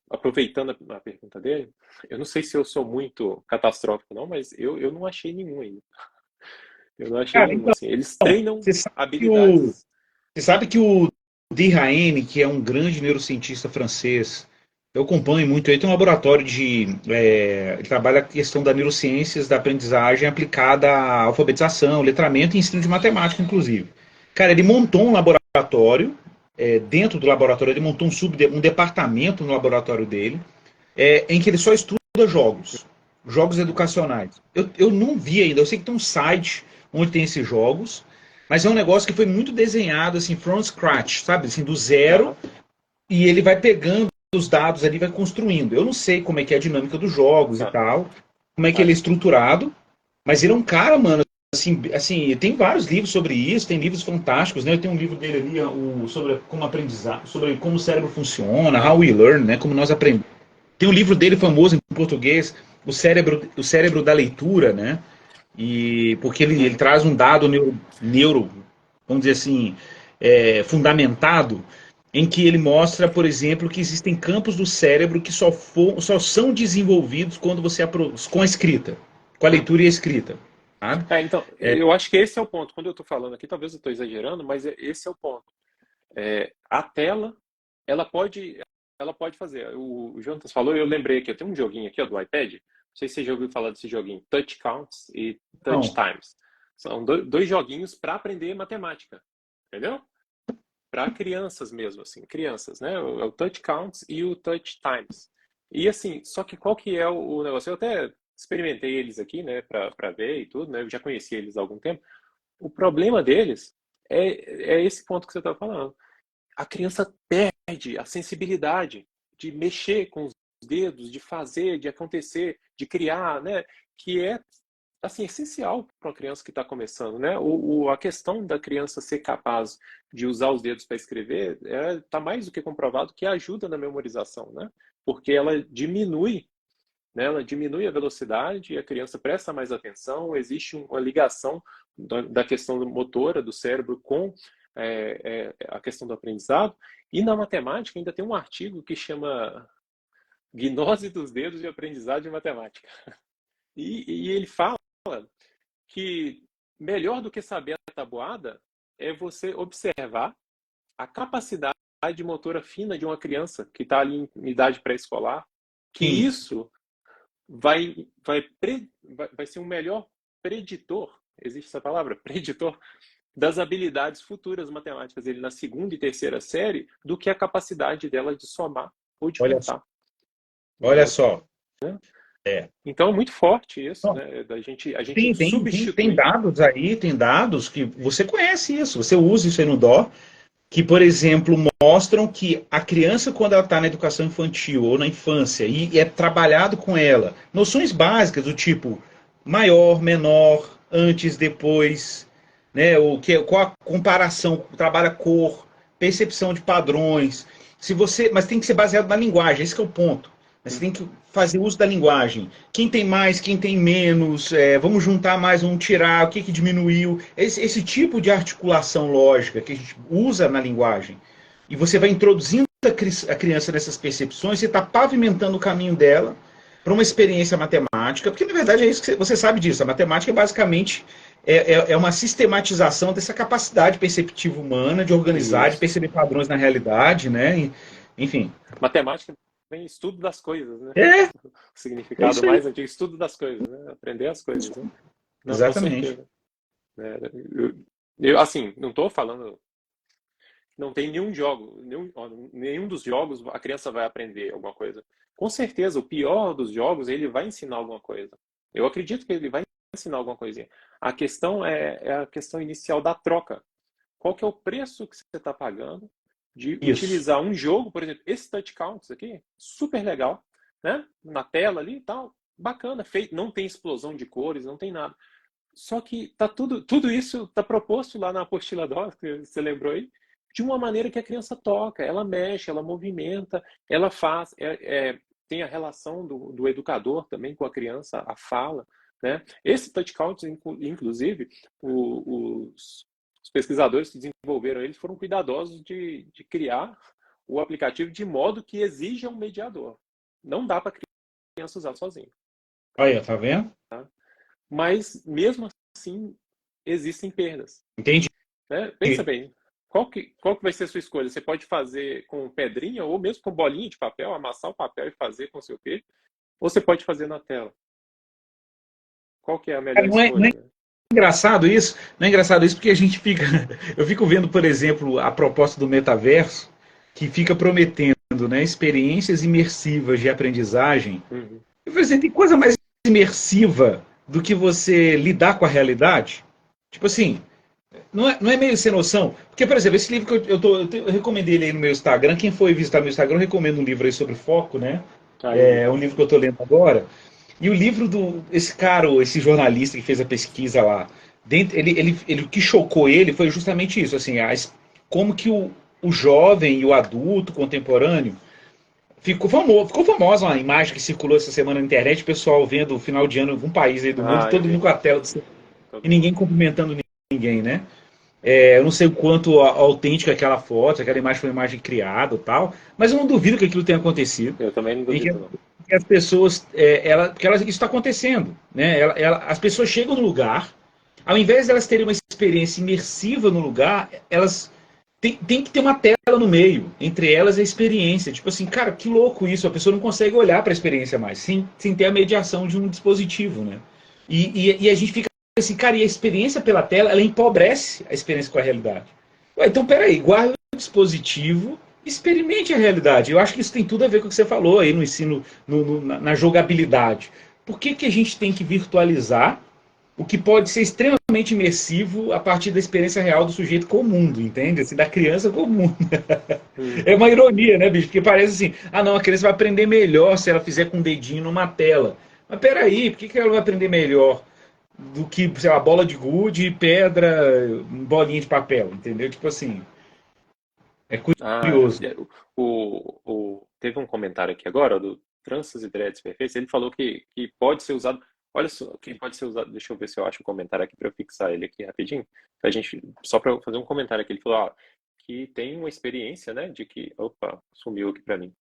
aproveitando a pergunta dele, eu não sei se eu sou muito catastrófico não, mas eu não achei nenhum ainda. Eu não achei Cara, nenhum, então, assim. Eles treinam você sabe que o, habilidades. você sabe que o Dirhaene, que é um grande neurocientista francês, eu acompanho muito, ele tem um laboratório ele trabalha a questão da neurociências, da aprendizagem aplicada à alfabetização, letramento e ensino de matemática, inclusive. Cara, ele montou um laboratório, dentro do laboratório, ele montou um departamento no laboratório dele, em que ele só estuda jogos educacionais. Eu não vi ainda, eu sei que tem um site onde tem esses jogos, mas é um negócio que foi muito desenhado assim, from scratch, sabe? Assim, do zero, Aham. e ele vai pegando os dados ali, vai construindo. Eu não sei como é que é a dinâmica dos jogos e Tá. tal, como é que ele é Ah, estruturado, mas ele é um cara, mano, assim, tem vários livros sobre isso, tem livros fantásticos, né? Eu tenho um livro dele ali, sobre como aprendizar, sobre como o cérebro funciona, How We Learn, né? Como nós aprendemos. Tem um livro dele famoso em português, o cérebro da leitura, né? E porque ele uhum. traz um dado vamos dizer assim, fundamentado, em que ele mostra, por exemplo, que existem campos do cérebro que só são desenvolvidos quando com a escrita, com a leitura e a escrita, sabe? Então, eu acho que esse é o ponto. Quando eu estou falando aqui, talvez eu estou exagerando, mas esse é o ponto. A tela, ela pode, ela pode fazer. O Jonas falou, eu lembrei aqui, eu tenho um joguinho aqui, ó, do iPad. Não sei se você já ouviu falar desse joguinho, Touch Counts e Touch Não, Times. São dois joguinhos para aprender matemática, entendeu? Para crianças mesmo, assim, crianças, né? O Touch Counts e o Touch Times. E assim, só que qual que é o negócio? Eu até experimentei eles aqui, né, para ver e tudo, né? Eu já conheci eles há algum tempo. O problema deles é esse ponto que você está falando. A criança perde a sensibilidade de mexer com os dedos, de fazer, de acontecer, de criar, né? Que é assim essencial para uma criança que está começando, né? A questão da criança ser capaz de usar os dedos para escrever está mais do que comprovado que ajuda na memorização, né? Porque ela diminui, né? Ela diminui a velocidade e a criança presta mais atenção. Existe uma ligação da questão motora do cérebro com a questão do aprendizado. E na matemática ainda tem um artigo que chama Gnose dos dedos e aprendizado de matemática. E ele fala que melhor do que saber a tabuada é você observar a capacidade motora fina de uma criança que está ali em idade pré-escolar, que sim. isso vai ser um melhor preditor, existe essa palavra, preditor, das habilidades futuras matemáticas dele na segunda e terceira série do que a capacidade dela de somar ou de Olha só. contar. Olha Entendeu? só. É. Então é muito forte isso, Não, né? A gente tem substitui. dados aí, tem dados que você conhece isso, você usa isso aí no Dó, que, por exemplo, mostram que a criança, quando ela está na educação infantil ou na infância, e é trabalhado com ela, noções básicas do tipo maior, menor, antes, depois, né, qual a comparação, trabalha cor, percepção de padrões. Se você, mas tem que ser baseado na linguagem, esse que é o ponto. Você tem que fazer uso da linguagem. Quem tem mais, quem tem menos, vamos juntar mais, vamos tirar, o que, que diminuiu. Esse tipo de articulação lógica que a gente usa na linguagem. E você vai introduzindo a criança nessas percepções, você está pavimentando o caminho dela para uma experiência matemática, porque na verdade é isso que você sabe disso. A matemática é basicamente uma sistematização dessa capacidade perceptiva humana de organizar, de Isso. perceber padrões na realidade, né? Enfim. Matemática vem estudo das coisas, né? É, O é significado isso aí. mais antigo, estudo das coisas, né? Aprender as coisas, né? Não, com Exatamente. certeza. Né? Assim, não estou falando. Não tem nenhum dos jogos a criança vai aprender alguma coisa. Com certeza, o pior dos jogos, ele vai ensinar alguma coisa. Eu acredito que ele vai ensinar alguma coisinha. A questão é a questão inicial da troca. Qual que é o preço que você está pagando de Isso. utilizar um jogo, por exemplo, esse touch counts aqui, super legal, né? Na tela ali e tal, bacana, feito, não tem explosão de cores, não tem nada. Só que tá tudo isso está proposto lá na apostila DOS, que você lembrou aí, de uma maneira que a criança toca, ela mexe, ela movimenta, ela faz, tem a relação do educador também com a criança, a fala, né? Esse touch counts, inclusive, os pesquisadores que desenvolveram eles foram cuidadosos de criar o aplicativo de modo que exija um mediador. Não dá para a criança usar sozinha. Olha, tá vendo? Mas, mesmo assim, existem perdas. Entendi. Né? Pensa bem, qual que vai ser a sua escolha? Você pode fazer com pedrinha ou mesmo com bolinha de papel, amassar o papel e fazer com seu quê? Ou você pode fazer na tela. Qual que é a melhor Não é escolha? Né? engraçado isso? Não é engraçado isso porque a gente fica. Eu fico vendo, por exemplo, a proposta do metaverso, que fica prometendo, né, experiências imersivas de aprendizagem. Uhum. Eu falei assim, tem coisa mais imersiva do que você lidar com a realidade? Tipo assim, não é meio sem noção? Porque, por exemplo, esse livro que eu recomendei ele aí no meu Instagram. Quem foi visitar meu Instagram, eu recomendo um livro aí sobre foco, né? Ah, eu vi. É um livro que eu estou lendo agora. E o livro esse cara, esse jornalista que fez a pesquisa lá, o que chocou ele foi justamente isso, assim, como que o jovem e o adulto contemporâneo ficou famosa uma imagem que circulou essa semana na internet, o pessoal vendo o final de ano em algum país aí do mundo, Ah, eu todo mundo vi. com a tela e Todo ninguém mundo. cumprimentando ninguém, né? Eu não sei o quanto autêntica aquela foto, aquela imagem foi uma imagem criada e tal, mas eu não duvido que aquilo tenha acontecido. Eu também não E duvido, não. que as pessoas, isso está acontecendo, né? As pessoas chegam no lugar, ao invés de elas terem uma experiência imersiva no lugar, elas tem que ter uma tela no meio, entre elas a experiência. Tipo assim, cara, que louco isso, a pessoa não consegue olhar para a experiência mais, sem ter a mediação de um dispositivo, né? E a gente fica assim, cara, e a experiência pela tela, ela empobrece a experiência com a realidade. Ué, então, peraí, guarda o dispositivo, experimente a realidade. Eu acho que isso tem tudo a ver com o que você falou aí no ensino, na jogabilidade. Por que, que a gente tem que virtualizar o que pode ser extremamente imersivo a partir da experiência real do sujeito com o mundo, entende? Assim, da criança com o mundo. É Uhum. uma ironia, né, bicho? Porque parece assim, ah não, a criança vai aprender melhor se ela fizer com o dedinho numa tela. Mas peraí, por que, que ela vai aprender melhor do que, sei lá, bola de gude, pedra, bolinha de papel, entendeu? Tipo assim, é Ah, curioso. teve um comentário aqui agora do Tranças e Dreads Perfeitos. Ele falou que pode ser usado. Olha só, que pode ser usado. Deixa eu ver se eu acho o comentário aqui para eu fixar ele aqui rapidinho. Só para fazer um comentário aqui. Ele falou que tem uma experiência, né, de que. Opa, sumiu aqui para mim.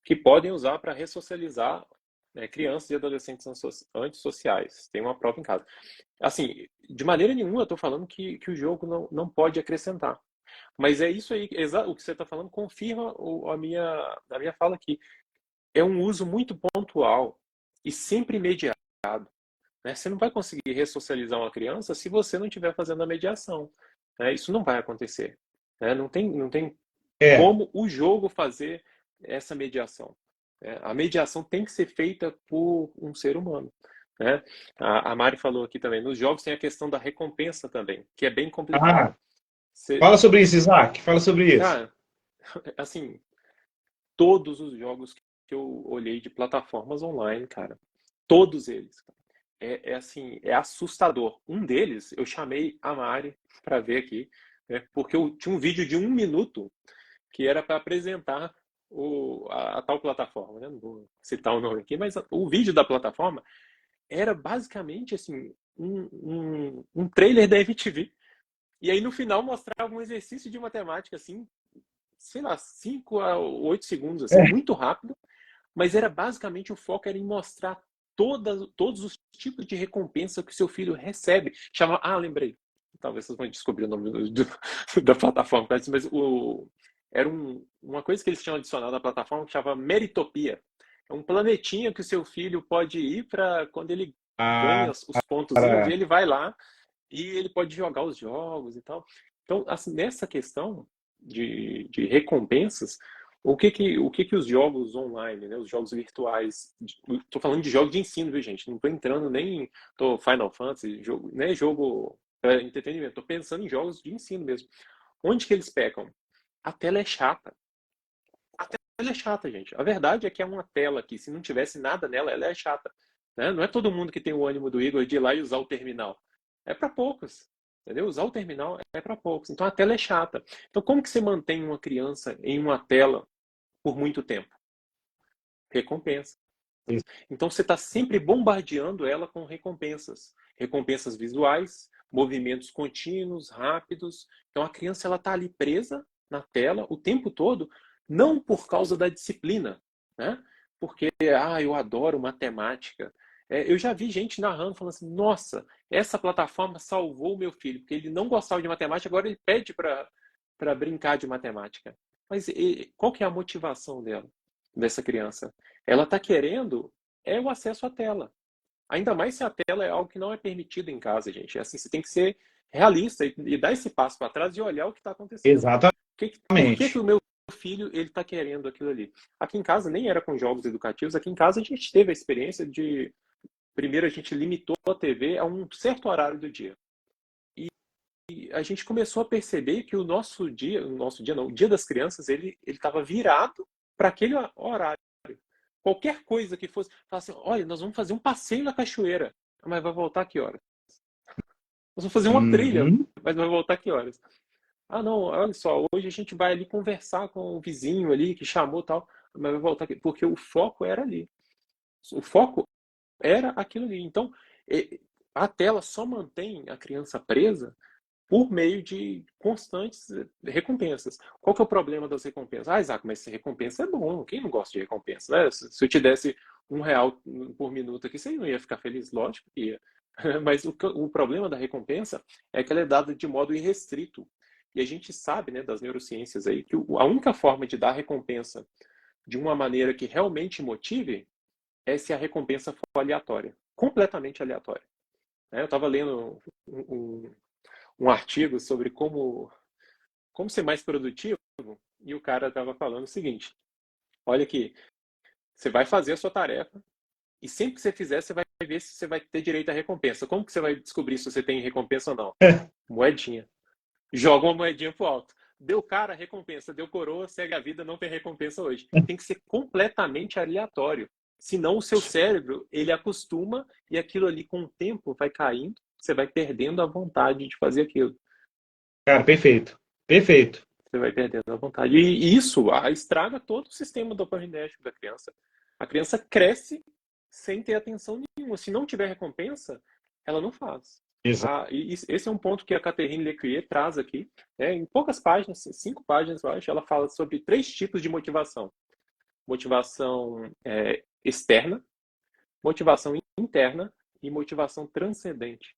Que podem usar para ressocializar, né, crianças e adolescentes antissociais. Tem uma prova em casa. Assim, de maneira nenhuma eu estou falando que o jogo não pode acrescentar. Mas é isso aí, o que você está falando confirma a minha fala aqui. É um uso muito pontual e sempre mediado. Né? Você não vai conseguir ressocializar uma criança se você não estiver fazendo a mediação. né? Isso não vai acontecer, né? Não tem É. como o jogo fazer essa mediação, né? A mediação tem que ser feita por um ser humano, né? A Mari falou aqui também, nos jogos tem a questão da recompensa também, que é bem complicado. Ah, Você, fala sobre isso, Isaac. Fala sobre isso. cara, assim, todos os jogos que eu olhei de plataformas online, cara, todos eles, é assim, é assustador. Um deles, eu chamei a Mari para ver aqui, né, porque eu tinha um vídeo de 1 minuto que era para apresentar a tal plataforma, né? Não vou citar o nome aqui, mas o vídeo da plataforma era basicamente assim um trailer da MTV. E aí no final mostrava um exercício de matemática assim, sei lá, 5 a 8 segundos, assim, É. muito rápido, mas era basicamente o foco era em mostrar todos os tipos de recompensa que o seu filho recebe. Lembrei. Talvez vocês vão descobrir o nome da plataforma, mas era uma coisa que eles tinham adicionado à plataforma que chama Meritopia. É um planetinha que o seu filho pode ir para quando ele ganha Ah, os pontozinhos, cara. ele vai lá e ele pode jogar os jogos e tal. Então, assim, nessa questão de recompensas, o que os jogos online, né, os jogos virtuais, estou falando de jogos de ensino, viu, gente? Não estou entrando nem tô Final Fantasy, jogo, né, jogo para entretenimento. Estou pensando em jogos de ensino mesmo. Onde que eles pecam? A tela é chata. A tela é chata, gente. A verdade é que é uma tela que, se não tivesse nada nela, ela é chata, né? Não é todo mundo que tem o ânimo do Igor de ir lá e usar o terminal. É para poucos. Entendeu? Usar o terminal é para poucos. Então a tela é chata. Então como que você mantém uma criança em uma tela por muito tempo? Recompensa. Então você está sempre bombardeando ela com recompensas. Recompensas visuais, movimentos contínuos, rápidos. Então a criança ela está ali presa na tela o tempo todo, não por causa da disciplina, né? Porque eu adoro matemática. Eu já vi gente narrando falando assim, nossa, essa plataforma salvou o meu filho, porque ele não gostava de matemática, agora ele pede para brincar de matemática. Mas qual que é a motivação dessa criança? Ela está querendo o acesso à tela. Ainda mais se a tela é algo que não é permitido em casa, gente. Assim, você tem que ser realista e dar esse passo para trás e olhar o que está acontecendo. Por que Exatamente. o meu filho ele está querendo aquilo ali? Aqui em casa nem era com jogos educativos. Aqui em casa a gente teve a experiência de primeiro a gente limitou a TV a um certo horário do dia. E a gente começou a perceber que o nosso dia não, o dia das crianças, ele estava virado para aquele horário. Qualquer coisa que fosse, fala assim, olha, nós vamos fazer um passeio na cachoeira, mas vai voltar que horas? Nós vamos fazer uma trilha, Uhum. mas vai voltar que horas? Ah, não, olha só, hoje a gente vai ali conversar com o vizinho ali que chamou tal, mas vai voltar aqui, porque o foco era ali. O foco era aquilo ali. Então, a tela só mantém a criança presa por meio de constantes recompensas. Qual que é o problema das recompensas? Isaac, mas recompensa é bom. Quem não gosta de recompensa, né? Se eu te desse R$ 1 por minuto aqui, você não ia ficar feliz? Lógico que ia. Mas o problema da recompensa é que ela é dada de modo irrestrito. E a gente sabe, né, das neurociências aí, que a única forma de dar recompensa de uma maneira que realmente motive é se a recompensa for aleatória. Completamente aleatória. Eu estava lendo um artigo sobre como ser mais produtivo, e o cara estava falando o seguinte: olha aqui, você vai fazer a sua tarefa, e sempre que você fizer, você vai ver se você vai ter direito à recompensa. Como que você vai descobrir se você tem recompensa ou não? Moedinha. Joga uma moedinha pro alto. Deu cara, recompensa. Deu coroa, segue a vida, não tem recompensa hoje. Tem que ser completamente aleatório. Senão o seu cérebro, ele acostuma e aquilo ali com o tempo vai caindo, você vai perdendo a vontade de fazer aquilo. Cara, perfeito. Perfeito. Você vai perdendo a vontade. E isso estraga todo o sistema dopaminérgico da criança. A criança cresce sem ter atenção nenhuma. Se não tiver recompensa, ela não faz. E esse é um ponto que a Catherine Lecuyer traz aqui. Em poucas páginas, 5 páginas, eu acho, ela fala sobre 3 tipos de motivação. Motivação externa, motivação interna e motivação transcendente.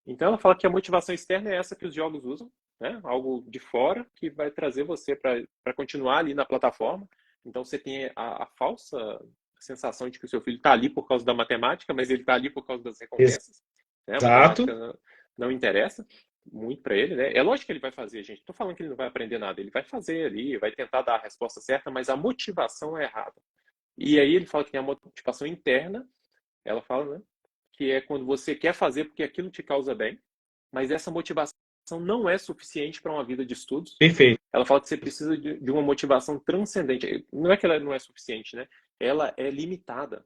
Então ela fala que a motivação externa é essa que os jogos usam, né? Algo de fora que vai trazer você para continuar ali na plataforma. Então você tem a falsa sensação de que o seu filho está ali por causa da matemática, mas ele está ali por causa das recompensas. Né? A Exato. matemática não interessa. muito para ele, né? É lógico que ele vai fazer, gente. Não tô falando que ele não vai aprender nada. Ele vai fazer ali, vai tentar dar a resposta certa, mas a motivação é errada. E aí ele fala que tem a motivação interna, ela fala, né? Que é quando você quer fazer porque aquilo te causa bem, mas essa motivação não é suficiente para uma vida de estudos. Perfeito. Ela fala que você precisa de uma motivação transcendente. Não é que ela não é suficiente, né? Ela é limitada.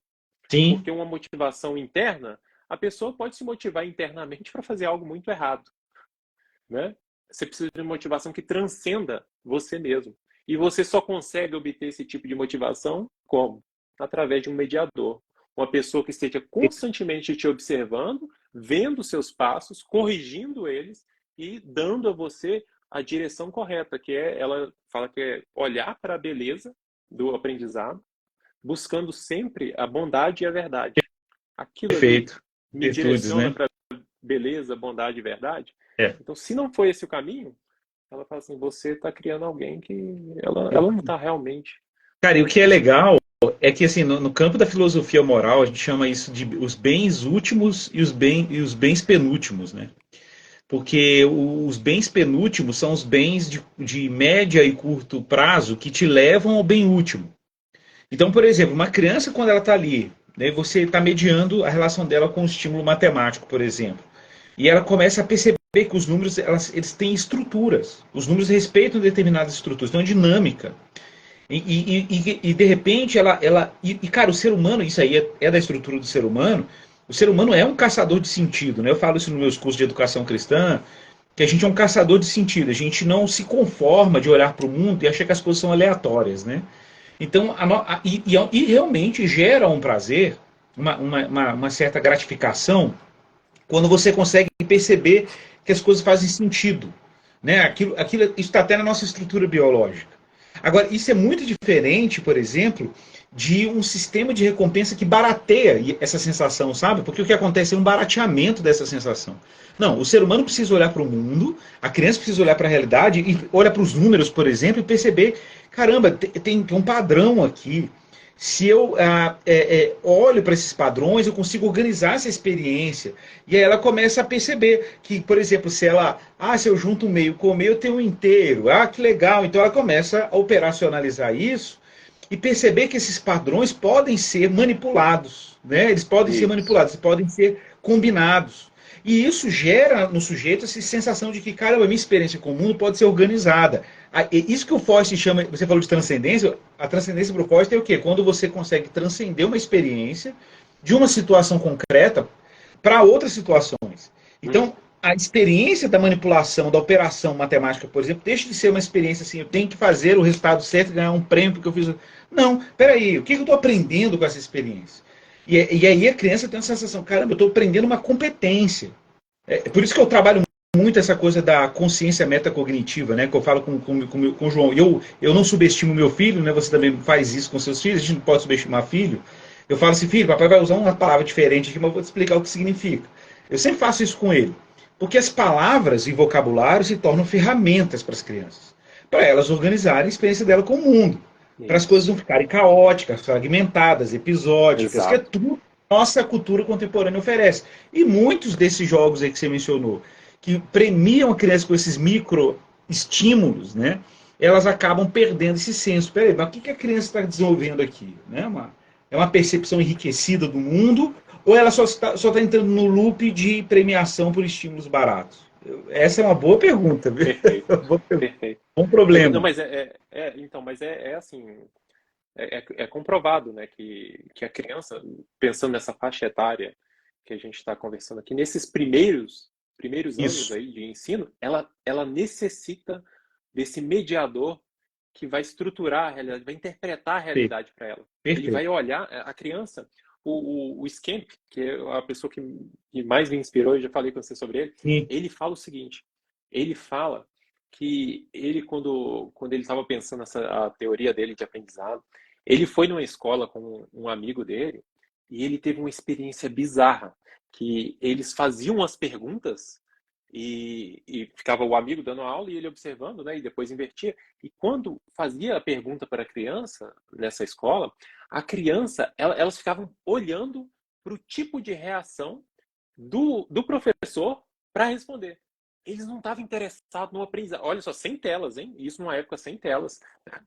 Sim, Porque uma motivação interna, a pessoa pode se motivar internamente para fazer algo muito errado, né? Você precisa de uma motivação que transcenda você mesmo. E você só consegue obter esse tipo de motivação como? Através de um mediador. Uma pessoa que esteja constantemente te observando, vendo seus passos, corrigindo eles e dando a você a direção correta, que é, ela fala que é olhar para a beleza do aprendizado, buscando sempre a bondade e a verdade. Aquilo ali perfeito. me Virtudes, direciona né? para beleza, bondade e verdade. É. Então, se não foi esse o caminho, ela fala assim, você está criando alguém que ela não está realmente. Cara, e o que é legal é que assim, no campo da filosofia moral, a gente chama isso de os bens últimos e os bens penúltimos, né? Porque os bens penúltimos são os bens de média e curto prazo que te levam ao bem último. Então, por exemplo, uma criança, quando ela está ali, né, você está mediando a relação dela com o estímulo matemático, por exemplo, e ela começa a perceber que os números eles têm estruturas. Os números respeitam determinadas estruturas, tem uma dinâmica. E de repente cara, o ser humano, isso aí é da estrutura do ser humano. O ser humano é um caçador de sentido, né? Eu falo isso nos meus cursos de educação cristã, que a gente é um caçador de sentido. A gente não se conforma de olhar para o mundo e achar que as coisas são aleatórias, né? Então, e realmente gera um prazer, uma certa gratificação, quando você consegue perceber que as coisas fazem sentido. Né? Isso está até na nossa estrutura biológica. Agora, isso é muito diferente, por exemplo, de um sistema de recompensa que barateia essa sensação, sabe? Porque o que acontece é um barateamento dessa sensação. Não, o ser humano precisa olhar para o mundo, a criança precisa olhar para a realidade e olhar para os números, por exemplo, e perceber, caramba, tem um padrão aqui. Se eu olho para esses padrões, eu consigo organizar essa experiência. E aí ela começa a perceber que, por exemplo, se eu junto um meio com o meio, eu tenho um inteiro. Ah, que legal. Então ela começa a operacionalizar isso e perceber que esses padrões podem ser manipulados, né? Eles podem ser Isso. manipulados, podem ser combinados. E isso gera no sujeito essa sensação de que, caramba, a minha experiência com o mundo pode ser organizada. Isso que o Forrest chama, você falou de transcendência, a transcendência para o Forrest é o quê? Quando você consegue transcender uma experiência de uma situação concreta para outras situações. Hum. Então, a experiência da manipulação, da operação matemática, por exemplo, deixa de ser uma experiência assim, eu tenho que fazer o resultado certo e ganhar um prêmio porque eu fiz. Não, peraí, o que eu estou aprendendo com essa experiência? E aí a criança tem uma sensação, caramba, eu estou aprendendo uma competência. Por isso que eu trabalho muito essa coisa da consciência metacognitiva, né? Que eu falo com o João. Eu não subestimo meu filho, né? Você também faz isso com seus filhos, a gente não pode subestimar filho. Eu falo assim, filho, papai vai usar uma palavra diferente aqui, mas eu vou te explicar o que significa. Eu sempre faço isso com ele. Porque as palavras e vocabulário se tornam ferramentas para as crianças. Para elas organizarem a experiência dela com o mundo. Para as coisas Isso. não ficarem caóticas, fragmentadas, episódicas, que é Exato. tudo que a nossa cultura contemporânea oferece. E muitos desses jogos aí que você mencionou, que premiam a criança com esses micro estímulos, né? Elas acabam perdendo esse senso. Peraí, mas o que a criança está desenvolvendo aqui? Né? É uma percepção enriquecida do mundo ou ela só tá entrando no loop de premiação por estímulos baratos? Essa é uma boa pergunta, viu? Perfeito. Perfeito. Bom Não, problema. mas então, mas é assim, é comprovado, né, que a criança, pensando nessa faixa etária que a gente está conversando aqui, nesses primeiros anos Isso. aí de ensino, ela necessita desse mediador que vai estruturar a realidade, vai interpretar a Perfeito. realidade para ela. Ele Perfeito. vai olhar a criança, o Scamp, que é a pessoa que mais me inspirou, eu já falei com você sobre ele, Sim. ele fala o seguinte, ele fala que ele, quando ele estava pensando a teoria dele de aprendizado, ele foi numa escola com um amigo dele e ele teve uma experiência bizarra, que eles faziam as perguntas e ficava o amigo dando aula e ele observando, né, e depois invertia. E quando fazia a pergunta para a criança nessa escola, a criança, elas ficavam olhando para o tipo de reação do professor para responder. eles não estavam interessados no aprendizado. Olha só, sem telas, hein? Isso numa época sem telas.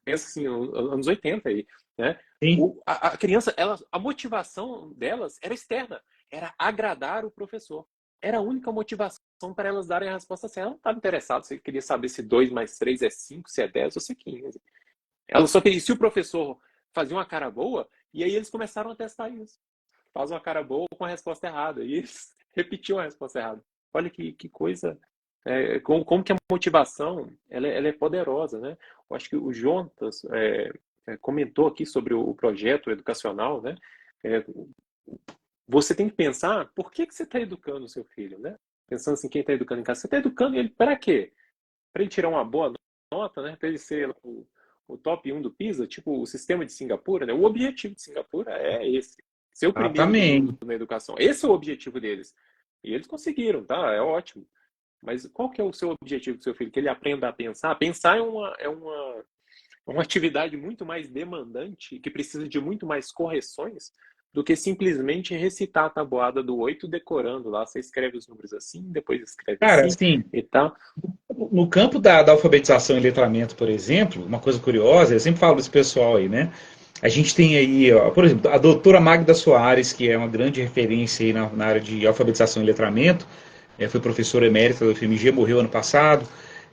Pensa assim, anos 80 aí, né? Sim. A criança, a motivação delas era externa, era agradar o professor. Era a única motivação para elas darem a resposta certa. Ela não estava interessada, você queria saber se 2 mais 3 é 5, se é 10 ou se é 15. Ela só queria, se o professor fazia uma cara boa, e aí eles começaram a testar isso. Faz uma cara boa com a resposta errada, e eles repetiam a resposta errada. Olha que coisa, como que a motivação ela é poderosa, né? Eu acho que o Jonas comentou aqui sobre o projeto educacional, né? É, você tem que pensar por que você está educando o seu filho, né? Pensando assim, quem está educando em casa, você está educando ele para quê? Para ele tirar uma boa nota, né? Para ele ser o top 1 do PISA, tipo o sistema de Singapura, né? O objetivo de Singapura é esse, ser o primeiro do mundo Exatamente. na educação. Esse é o objetivo deles. E eles conseguiram, tá? É ótimo. Mas qual que é o seu objetivo do seu filho? Que ele aprenda a pensar? Pensar é uma atividade muito mais demandante, que precisa de muito mais correções do que simplesmente recitar a tabuada do 8 decorando lá. Você escreve os números assim, depois escreve Cara, assim assim, e tal. no campo da alfabetização e letramento, por exemplo, uma coisa curiosa, eu sempre falo desse pessoal aí, né? A gente tem aí, ó, por exemplo, a doutora Magda Soares, que é uma grande referência aí na área de alfabetização e letramento, foi professora emérita da UFMG, morreu ano passado,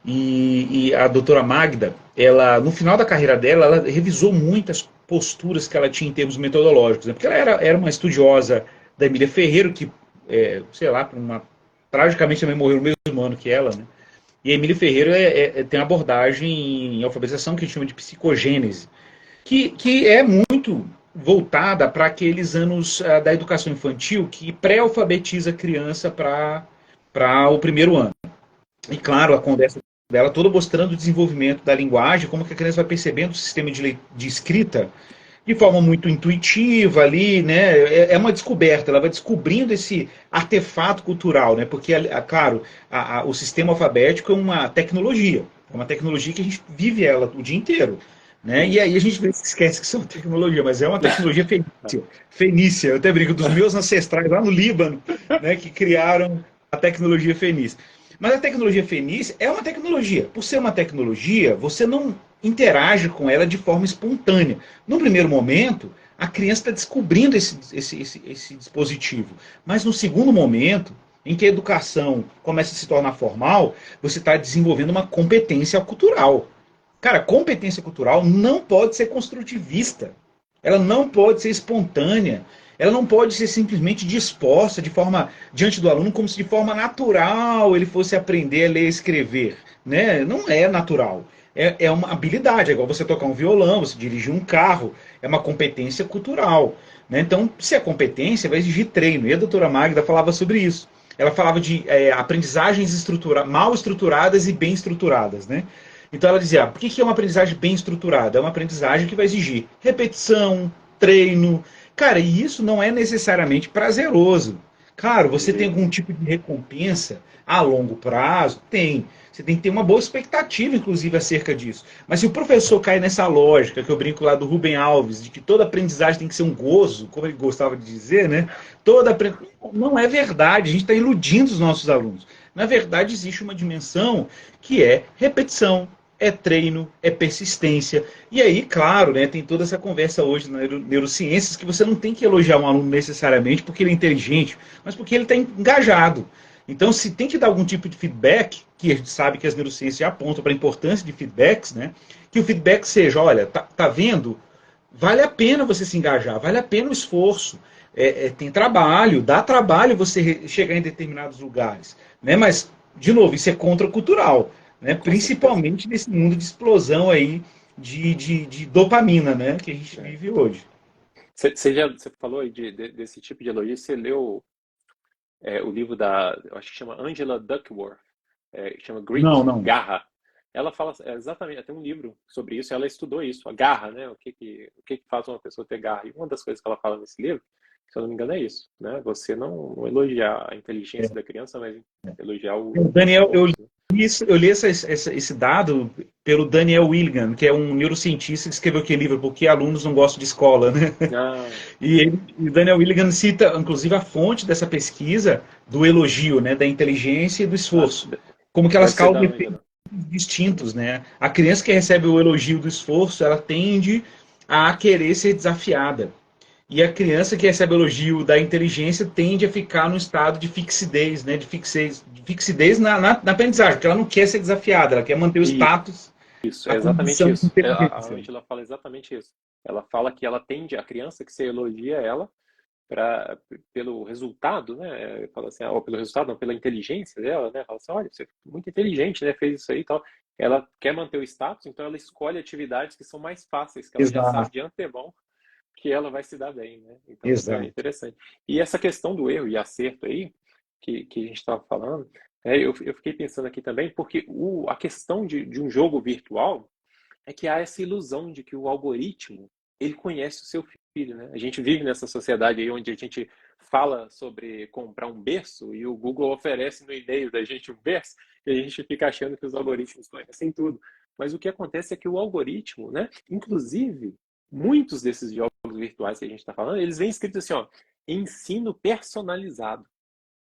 e a doutora Magda, ela, no final da carreira dela, ela revisou muitas posturas que ela tinha em termos metodológicos, né? Porque ela era uma estudiosa da Emília Ferreiro, que, sei lá, tragicamente também morreu no mesmo ano que ela, né? E a Emília Ferreira tem uma abordagem em alfabetização que a gente chama de psicogênese, que é muito voltada para aqueles anos da educação infantil que pré-alfabetiza a criança para o primeiro ano. E claro, a conversa dela toda mostrando o desenvolvimento da linguagem, como que a criança vai percebendo o sistema de escrita de forma muito intuitiva ali, né? É uma descoberta, ela vai descobrindo esse artefato cultural, né? Porque, claro, o sistema alfabético é uma tecnologia que a gente vive ela o dia inteiro, né? E Sim. aí a gente esquece que isso é uma tecnologia, mas é uma tecnologia fenícia. Fenícia, eu até brinco dos meus ancestrais lá no Líbano, né? Que criaram a tecnologia fenícia. Mas a tecnologia fenícia é uma tecnologia. Por ser uma tecnologia, você não interage com ela de forma espontânea. No primeiro momento, a criança está descobrindo esse dispositivo. Mas no segundo momento, em que a educação começa a se tornar formal, você está desenvolvendo uma competência cultural. Cara, competência cultural não pode ser construtivista. Ela não pode ser espontânea. Ela não pode ser simplesmente disposta de forma diante do aluno como se de forma natural ele fosse aprender a ler e escrever, né? Não é natural. É uma habilidade, é igual você tocar um violão, você dirigir um carro, é uma competência cultural, né? Então, se é competência, vai exigir treino. E a doutora Magda falava sobre isso. Ela falava de aprendizagens mal estruturadas e bem estruturadas, né? Então ela dizia, por que é uma aprendizagem bem estruturada? É uma aprendizagem que vai exigir repetição, treino. Cara, e isso não é necessariamente prazeroso. Claro, você tem algum tipo de recompensa a longo prazo? Tem. Você tem que ter uma boa expectativa, inclusive, acerca disso. Mas se o professor cai nessa lógica, que eu brinco lá do Rubem Alves, de que toda aprendizagem tem que ser um gozo, como ele gostava de dizer, né? Não é verdade, a gente está iludindo os nossos alunos. Na verdade, existe uma dimensão que é repetição, é treino, é persistência. E aí, claro, né, tem toda essa conversa hoje na neurociências que você não tem que elogiar um aluno necessariamente porque ele é inteligente, mas porque ele está engajado. Então, se tem que dar algum tipo de feedback, que a gente sabe que as neurociências já apontam para a importância de feedbacks, né, que o feedback seja, olha, tá vendo? Vale a pena você se engajar, vale a pena o esforço. Tem trabalho, dá trabalho você chegar em determinados lugares. Né? Mas, de novo, isso é contracultural. Né? Com certeza. Principalmente nesse mundo de explosão aí de dopamina, né? Que a gente É. vive hoje. Você falou aí desse tipo de elogio, você leu o livro eu acho que chama Angela Duckworth, que chama Não, Grit, não. Garra. Ela fala exatamente, tem um livro sobre isso, ela estudou isso, a garra, né? O que faz uma pessoa ter garra. E uma das coisas que ela fala nesse livro, se eu não me engano, é isso, né? Você não elogiar a inteligência da criança, mas elogiar o Daniel, esforço. eu li esse dado pelo Daniel Willigan, que é um neurocientista que escreveu aquele livro Por que alunos não gostam de escola, né? Ah, E o Daniel Willigan cita, inclusive, a fonte dessa pesquisa do elogio, né? Da inteligência e do ah, esforço. como que elas Deve ser causam da onde, efeitos não? distintos, né? A criança que recebe o elogio do esforço, ela tende a querer ser desafiada. E a criança que recebe elogio da inteligência tende a ficar num estado de fixidez, né? De fixidez na aprendizagem, porque ela não quer ser desafiada, ela quer manter o status, Isso, a é exatamente condição de isso. A inteligência. Angela fala exatamente isso. Ela fala que ela tende, a criança que você elogia ela, pelo resultado, né? Fala assim, ou pelo resultado, não, pela inteligência dela, né? Fala assim, olha, você é muito inteligente, né? Fez isso aí e tal. Ela quer manter o status, então ela escolhe atividades que são mais fáceis, que ela já sabe Exato, de antemão que ela vai se dar bem, né? Então isso é exato. interessante. E essa questão do erro e acerto aí, que a gente estava falando, eu fiquei pensando aqui também, porque a questão de um jogo virtual é que há essa ilusão de que o algoritmo, ele conhece o seu filho, né? A gente vive nessa sociedade aí onde a gente fala sobre comprar um berço e o Google oferece no e-mail da gente um berço e a gente fica achando que os algoritmos conhecem tudo. Mas o que acontece é que o algoritmo, né? Inclusive, muitos desses jogos virtuais que a gente está falando, eles vêm escritos assim, ó, ensino personalizado.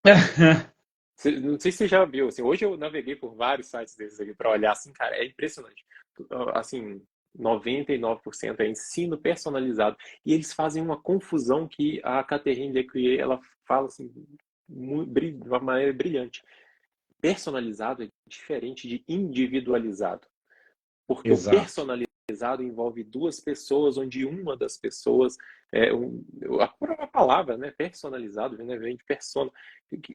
Não sei se você já viu, assim, hoje eu naveguei por vários sites desses aqui para olhar, assim, cara, é impressionante. Assim, 99% é ensino personalizado. E eles fazem uma confusão que a Catherine Lecuyer, ela fala assim, de uma maneira brilhante. Personalizado é diferente de individualizado. Porque o Exato. personalizado envolve duas pessoas, onde uma das pessoas, a própria palavra, né, personalizado, né, vem de persona,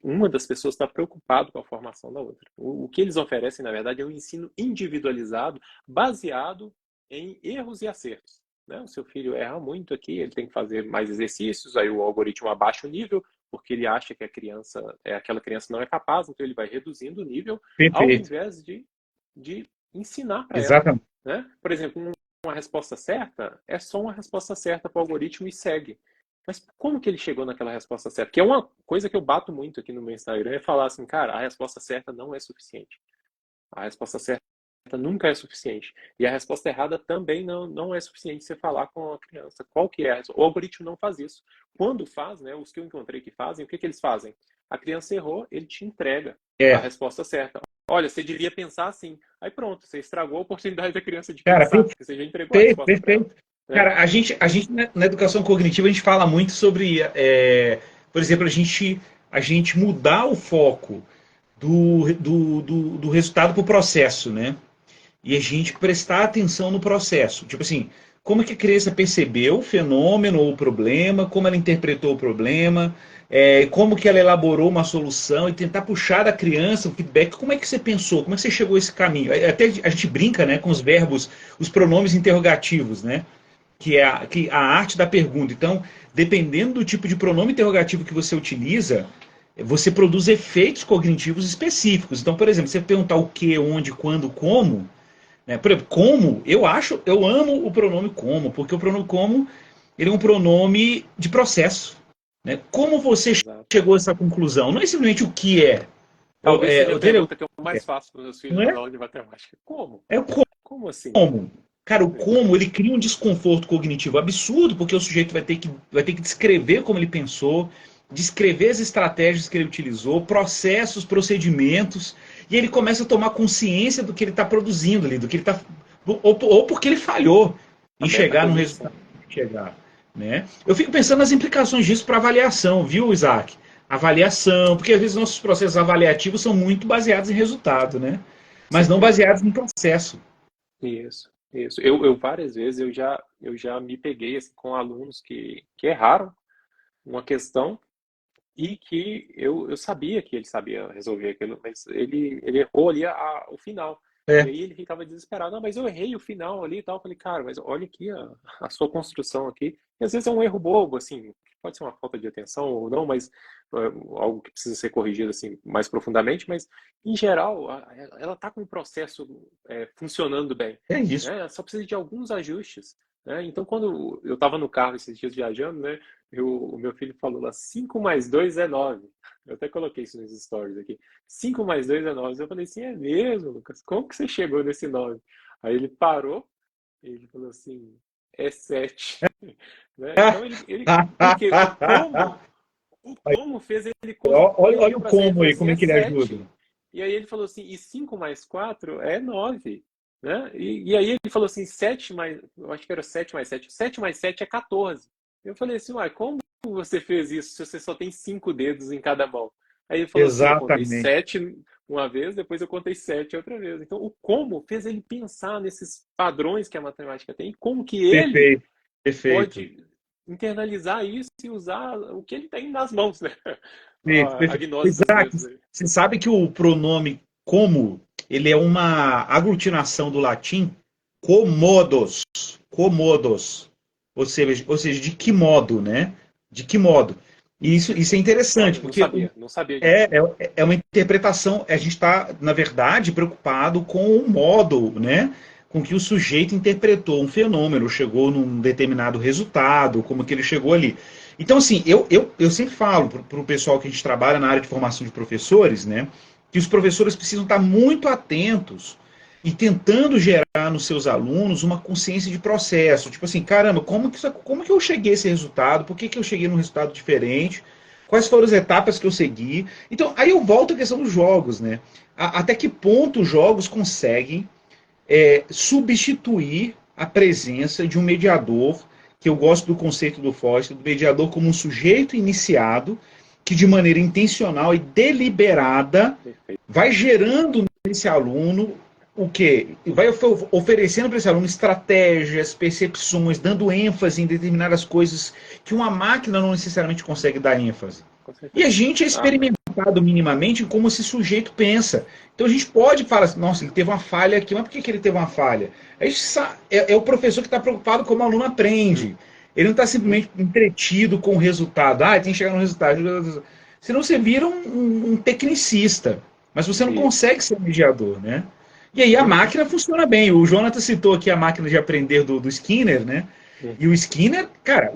uma das pessoas está preocupado com a formação da outra. O que eles oferecem, na verdade, é um ensino individualizado, baseado em erros e acertos. Né? O seu filho erra muito aqui, ele tem que fazer mais exercícios, aí o algoritmo abaixa o nível, porque ele acha que aquela criança não é capaz, então ele vai reduzindo o nível, ao Perfeito. invés de ensinar para ela. Exatamente. Né? Por exemplo, uma resposta certa é só uma resposta certa para o algoritmo e segue. Mas como que ele chegou naquela resposta certa? Que é uma coisa que eu bato muito aqui no meu Instagram, é falar assim, cara, a resposta certa não é suficiente. A resposta certa nunca é suficiente. E a resposta errada também não é suficiente você falar com a criança. Qual que é? O algoritmo não faz isso. Quando faz, né, os que eu encontrei que fazem, o que eles fazem? A criança errou, ele te entrega a É, resposta certa. Olha, você devia pensar assim. Aí pronto, você estragou a oportunidade da criança de cara, pensar, porque você já entregou a perfeito, resposta para ela. perfeito. Né? Cara, a gente na educação cognitiva, a gente fala muito sobre, por exemplo, a gente mudar o foco do resultado para o processo, né? E a gente prestar atenção no processo. Tipo assim, como é que a criança percebeu o fenômeno ou o problema, como ela interpretou o problema, como que ela elaborou uma solução e tentar puxar da criança o feedback. Como é que você pensou? Como é que você chegou a esse caminho? Até a gente brinca, né, com os verbos, os pronomes interrogativos, né? Que a arte da pergunta. Então, dependendo do tipo de pronome interrogativo que você utiliza, você produz efeitos cognitivos específicos. Então, por exemplo, você perguntar o que, onde, quando, como, né? Por exemplo, como, eu amo o pronome como, porque o pronome como, ele é um pronome de processo. Né? Como você Exato. chegou a essa conclusão? Não é simplesmente o que é. Talvez seja a Entendeu? pergunta que eu mais faço para os meus filhos Não na é? aula de matemática. Como? É o Como assim? como. Cara, o É, como, ele cria um desconforto cognitivo absurdo, porque o sujeito vai ter que descrever como ele pensou, descrever as estratégias que ele utilizou, processos, procedimentos, e ele começa a tomar consciência do que ele está produzindo ali, do que ele está. Ou porque ele falhou a em chegar no resultado metacognição. que ele chegar. Né? Eu fico pensando nas implicações disso para avaliação, viu, Isaac? Avaliação, porque às vezes nossos processos avaliativos são muito baseados em resultado, né? Mas não Sim, baseados em processo. isso, isso. Eu várias vezes eu já me peguei assim, com alunos que erraram uma questão e que eu sabia que ele sabia resolver aquilo, mas ele errou ali o final. E É, aí ele ficava desesperado. Não, mas eu errei o final ali e tal. Eu falei, cara, mas olha aqui a sua construção aqui. E às vezes é um erro bobo, assim, pode ser uma falta de atenção ou não, mas algo que precisa ser corrigido assim mais profundamente, mas em geral ela está com o processo funcionando bem. é isso. Né? Só precisa de alguns ajustes. Né? Então, quando eu estava no carro esses dias viajando, né, o meu filho falou lá, 5 mais 2 é 9. Eu até coloquei isso nos stories aqui. 5 mais 2 é 9. Eu falei assim, é mesmo, Lucas? Como que você chegou nesse 9? Aí ele parou e ele falou assim, é 7. Né? Então, porque o como fez ele Olha, construir olha ali o para 7. Ele como falou aí, assim, como é é que ele 7. ajuda. E aí ele falou assim, e 5 mais 4 é 9, né? E aí ele falou assim, 7 mais, eu acho que era 7 mais 7, 7 mais 7 é 14. Eu falei assim, uai, como você fez isso se você só tem 5 dedos em cada mão? Aí ele falou assim, eu contei Exatamente. 7 uma vez, depois eu contei 7 outra vez. Então, o como fez ele pensar nesses padrões que a matemática tem, e como que ele Perfeito, perfeito. pode internalizar isso e usar o que ele tem nas mãos, né? Perfeito, A perfeito. gnose dos Isaac, dedos aí. você sabe que o pronome como, ele é uma aglutinação do latim comodos, comodos. Ou seja, de que modo, né? De que modo? E isso é interessante, Olha, não porque sabia, não sabia disso. é uma interpretação, a gente está, na verdade, preocupado com o modo, né? Com que o sujeito interpretou um fenômeno, chegou num determinado resultado, como que ele chegou ali. Então, assim, eu sempre falo para o pessoal que a gente trabalha na área de formação de professores, né? Que os professores precisam estar muito atentos e tentando gerar nos seus alunos uma consciência de processo. Tipo assim, caramba, como que eu cheguei a esse resultado? Por que eu cheguei num resultado diferente? Quais foram as etapas que eu segui? Então, aí eu volto à questão dos jogos, né? Até que ponto os jogos conseguem substituir a presença de um mediador, que eu gosto do conceito do Foster, do mediador como um sujeito iniciado, que de maneira intencional e deliberada Perfeito. vai gerando nesse aluno o quê? Vai oferecendo para esse aluno estratégias, percepções, dando ênfase em determinadas coisas que uma máquina não necessariamente consegue dar ênfase. Com E a certeza. gente é Ah, experimentado minimamente em como esse sujeito pensa. Então a gente pode falar assim, nossa, ele teve uma falha aqui, mas por que ele teve uma falha? É o professor que está preocupado como o aluno hum, aprende. Ele não está uhum, simplesmente entretido com o resultado. Ah, tem que chegar no resultado. Senão você vira um tecnicista. Mas você não isso. consegue ser mediador, né? E aí a Uhum, máquina funciona bem. O Jonathan citou aqui a máquina de aprender do Skinner, né? uhum. E o Skinner, cara,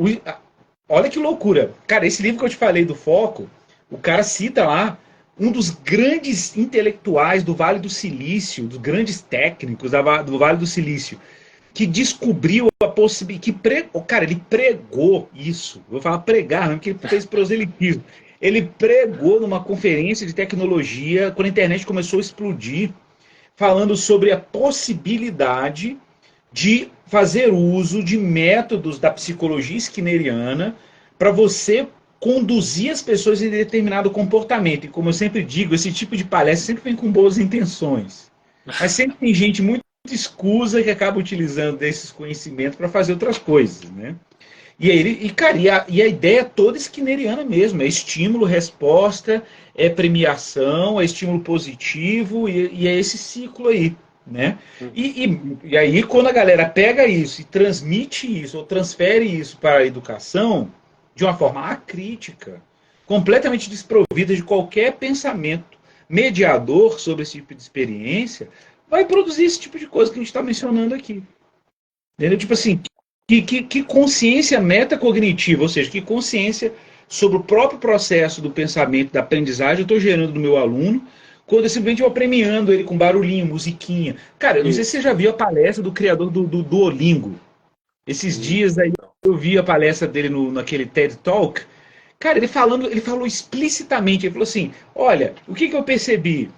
olha que loucura. Cara, esse livro que eu te falei do Foco, o cara cita lá um dos grandes intelectuais do Vale do Silício, dos grandes técnicos do Vale do Silício, que descobriu a possibilidade, cara, ele pregou isso. Vou falar pregar, não, porque ele fez proselitismo. Ele pregou numa conferência de tecnologia quando a internet começou a explodir, falando sobre a possibilidade de fazer uso de métodos da psicologia skinneriana para você conduzir as pessoas em determinado comportamento. E como eu sempre digo, esse tipo de palestra sempre vem com boas intenções. Mas sempre tem gente muito escusa que acaba utilizando desses conhecimentos para fazer outras coisas, né? Cara, e a ideia é toda skinneriana mesmo, é estímulo, resposta, é premiação, é estímulo positivo, e é esse ciclo aí, né? Uhum. E aí, quando a galera pega isso e transmite isso, ou transfere isso para a educação, de uma forma acrítica, completamente desprovida de qualquer pensamento mediador sobre esse tipo de experiência, vai produzir esse tipo de coisa que a gente está mencionando aqui. Entendeu? Tipo assim, que consciência metacognitiva, ou seja, que consciência sobre o próprio processo do pensamento, da aprendizagem eu estou gerando no meu aluno, quando eu simplesmente vou premiando ele com barulhinho, musiquinha. Cara, eu não sei se você Isso. já viu a palestra do criador do Duolingo. Esses dias aí Não. eu vi a palestra dele naquele TED Talk. Cara, ele falou explicitamente, ele falou assim, olha, o que eu percebi?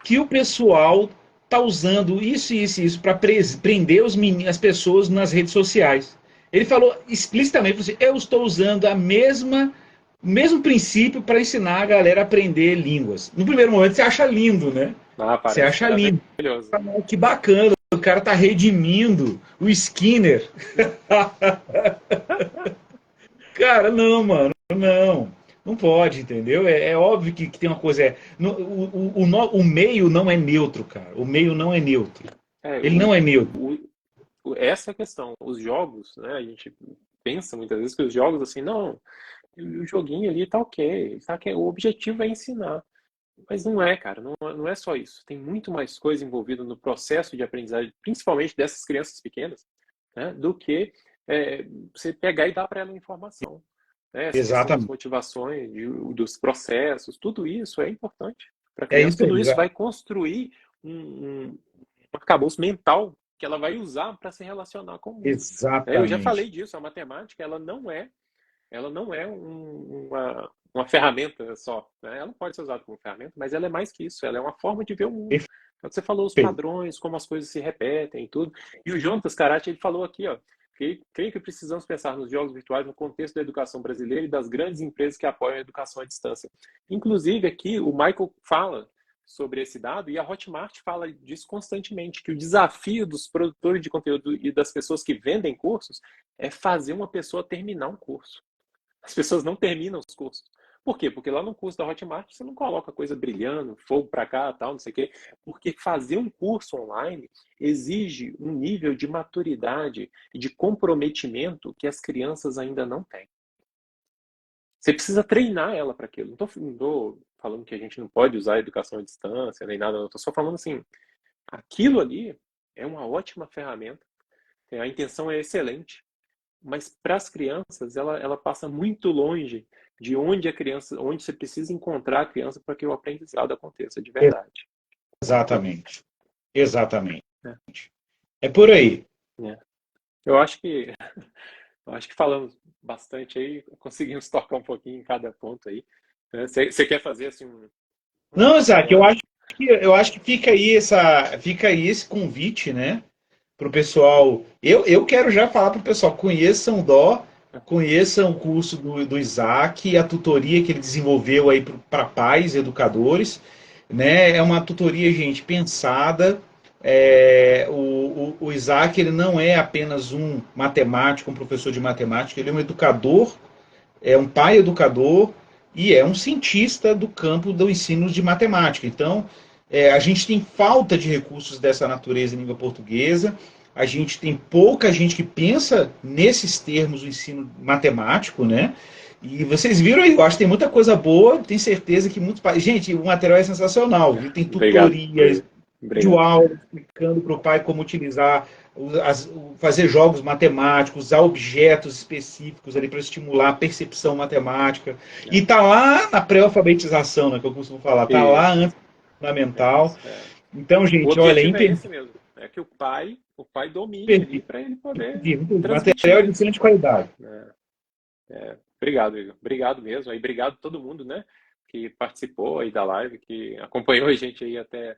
Que o pessoal tá usando isso, isso e isso para prender as pessoas nas redes sociais. Ele falou explicitamente, assim, eu estou usando o mesmo princípio para ensinar a galera a aprender línguas. No primeiro momento você acha lindo, né? Ah, Você parece acha lindo. maravilhoso. Que bacana, o cara tá redimindo o Skinner. Cara, não, mano, não. Não pode, entendeu? É óbvio que tem uma coisa. O meio não é neutro, cara. O meio não é neutro. É, Ele não é neutro. essa é a questão. Os jogos, né? A gente pensa muitas vezes que os jogos, assim, não, o joguinho ali tá ok, tá ok. O objetivo é ensinar. Mas não é, cara, não é só isso. Tem muito mais coisa envolvida no processo de aprendizagem, principalmente dessas crianças pequenas, né, do que você pegar e dar para ela informação. Né? Essa questão das Exatamente. motivações, dos processos, tudo isso é importante para a É criança. isso Tudo aí. isso vai construir um arcabouço mental que ela vai usar para se relacionar com o mundo. Eu já Exatamente. falei disso, a matemática ela não é ela não é uma ferramenta só, né? Ela pode ser usada como ferramenta, mas ela é mais que isso, ela é uma forma de ver o mundo. Então, você falou os Perfeito. padrões, como as coisas se repetem e tudo. E o Jonas Carati, ele falou aqui, ó, que creio que precisamos pensar nos jogos virtuais no contexto da educação brasileira e das grandes empresas que apoiam a educação à distância. Inclusive, aqui, o Michael fala sobre esse dado e a Hotmart fala disso constantemente, que o desafio dos produtores de conteúdo e das pessoas que vendem cursos é fazer uma pessoa terminar um curso. As pessoas não terminam os cursos. Por quê? Porque lá no curso da Hotmart você não coloca coisa brilhando, fogo para cá, tal, não sei o quê. Porque fazer um curso online exige um nível de maturidade e de comprometimento que as crianças ainda não têm. Você precisa treinar ela para aquilo. Não estou falando que a gente não pode usar a educação à distância, nem nada. Estou só falando assim, aquilo ali é uma ótima ferramenta. A intenção é excelente. Mas para as crianças, ela passa muito longe de onde a criança, onde você precisa encontrar a criança para que o aprendizado aconteça de verdade. Exatamente. Exatamente. É. É por aí. É. Eu acho que falamos bastante aí, conseguimos tocar um pouquinho em cada ponto aí. Você quer fazer assim Não, Isaac, eu acho que fica aí esse convite, né, para o pessoal. Eu quero já falar para o pessoal, conheçam o Dó, conheçam o curso do Isaac, a tutoria que ele desenvolveu aí para pais, educadores, né? É uma tutoria, gente, pensada. O Isaac, ele não é apenas um matemático, um professor de matemática, ele é um educador, é um pai educador e é um cientista do campo do ensino de matemática. Então, a gente tem falta de recursos dessa natureza em língua portuguesa, a gente tem pouca gente que pensa nesses termos do ensino matemático, né? E vocês viram aí, eu acho que tem muita coisa boa, tenho certeza que muitos pais. Gente, o material é sensacional, viu? Tem Obrigado. tutorias, vídeo aula explicando para o pai como utilizar, fazer jogos matemáticos, usar objetos específicos ali para estimular a percepção matemática. E tá lá na pré-alfabetização, né, que eu costumo falar, tá lá antes do fundamental. Então, gente, o olha, objetivo é esse mesmo, é que o pai domine ali para ele poder transmitir. Material de ensino de qualidade. Obrigado, Igor. Obrigado mesmo. E obrigado a todo mundo, né, que participou aí da live, que acompanhou a gente aí até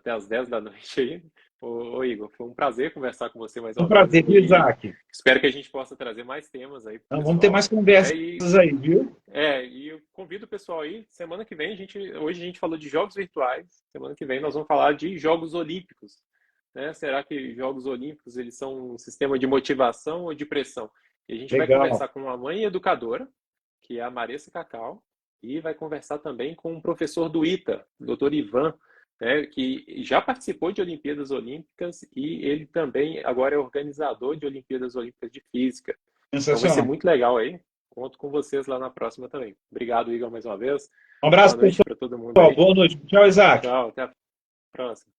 as 10 da noite aí. Ô Igor, foi um prazer conversar com você mais uma vez. Um prazer, viu, Isaac? Espero que a gente possa trazer mais temas aí. Então, vamos ter mais conversas aí, viu? E eu convido o pessoal aí, semana que vem, hoje a gente falou de jogos virtuais, semana que vem nós vamos falar de Jogos Olímpicos. Né? Será que Jogos Olímpicos eles são um sistema de motivação ou de pressão? E a gente vai conversar com uma mãe educadora, que é a Maressa Cacau, e vai conversar também com um professor do ITA, o Dr. Ivan, né, que já participou de Olimpíadas Olímpicas e ele também agora é organizador de Olimpíadas Olímpicas de Física. Então vai ser muito legal aí. Conto com vocês lá na próxima também. Obrigado, Igor, mais uma vez. Um abraço, boa noite para todo mundo. Boa noite. Tchau, Isaac. Tchau, até a próxima.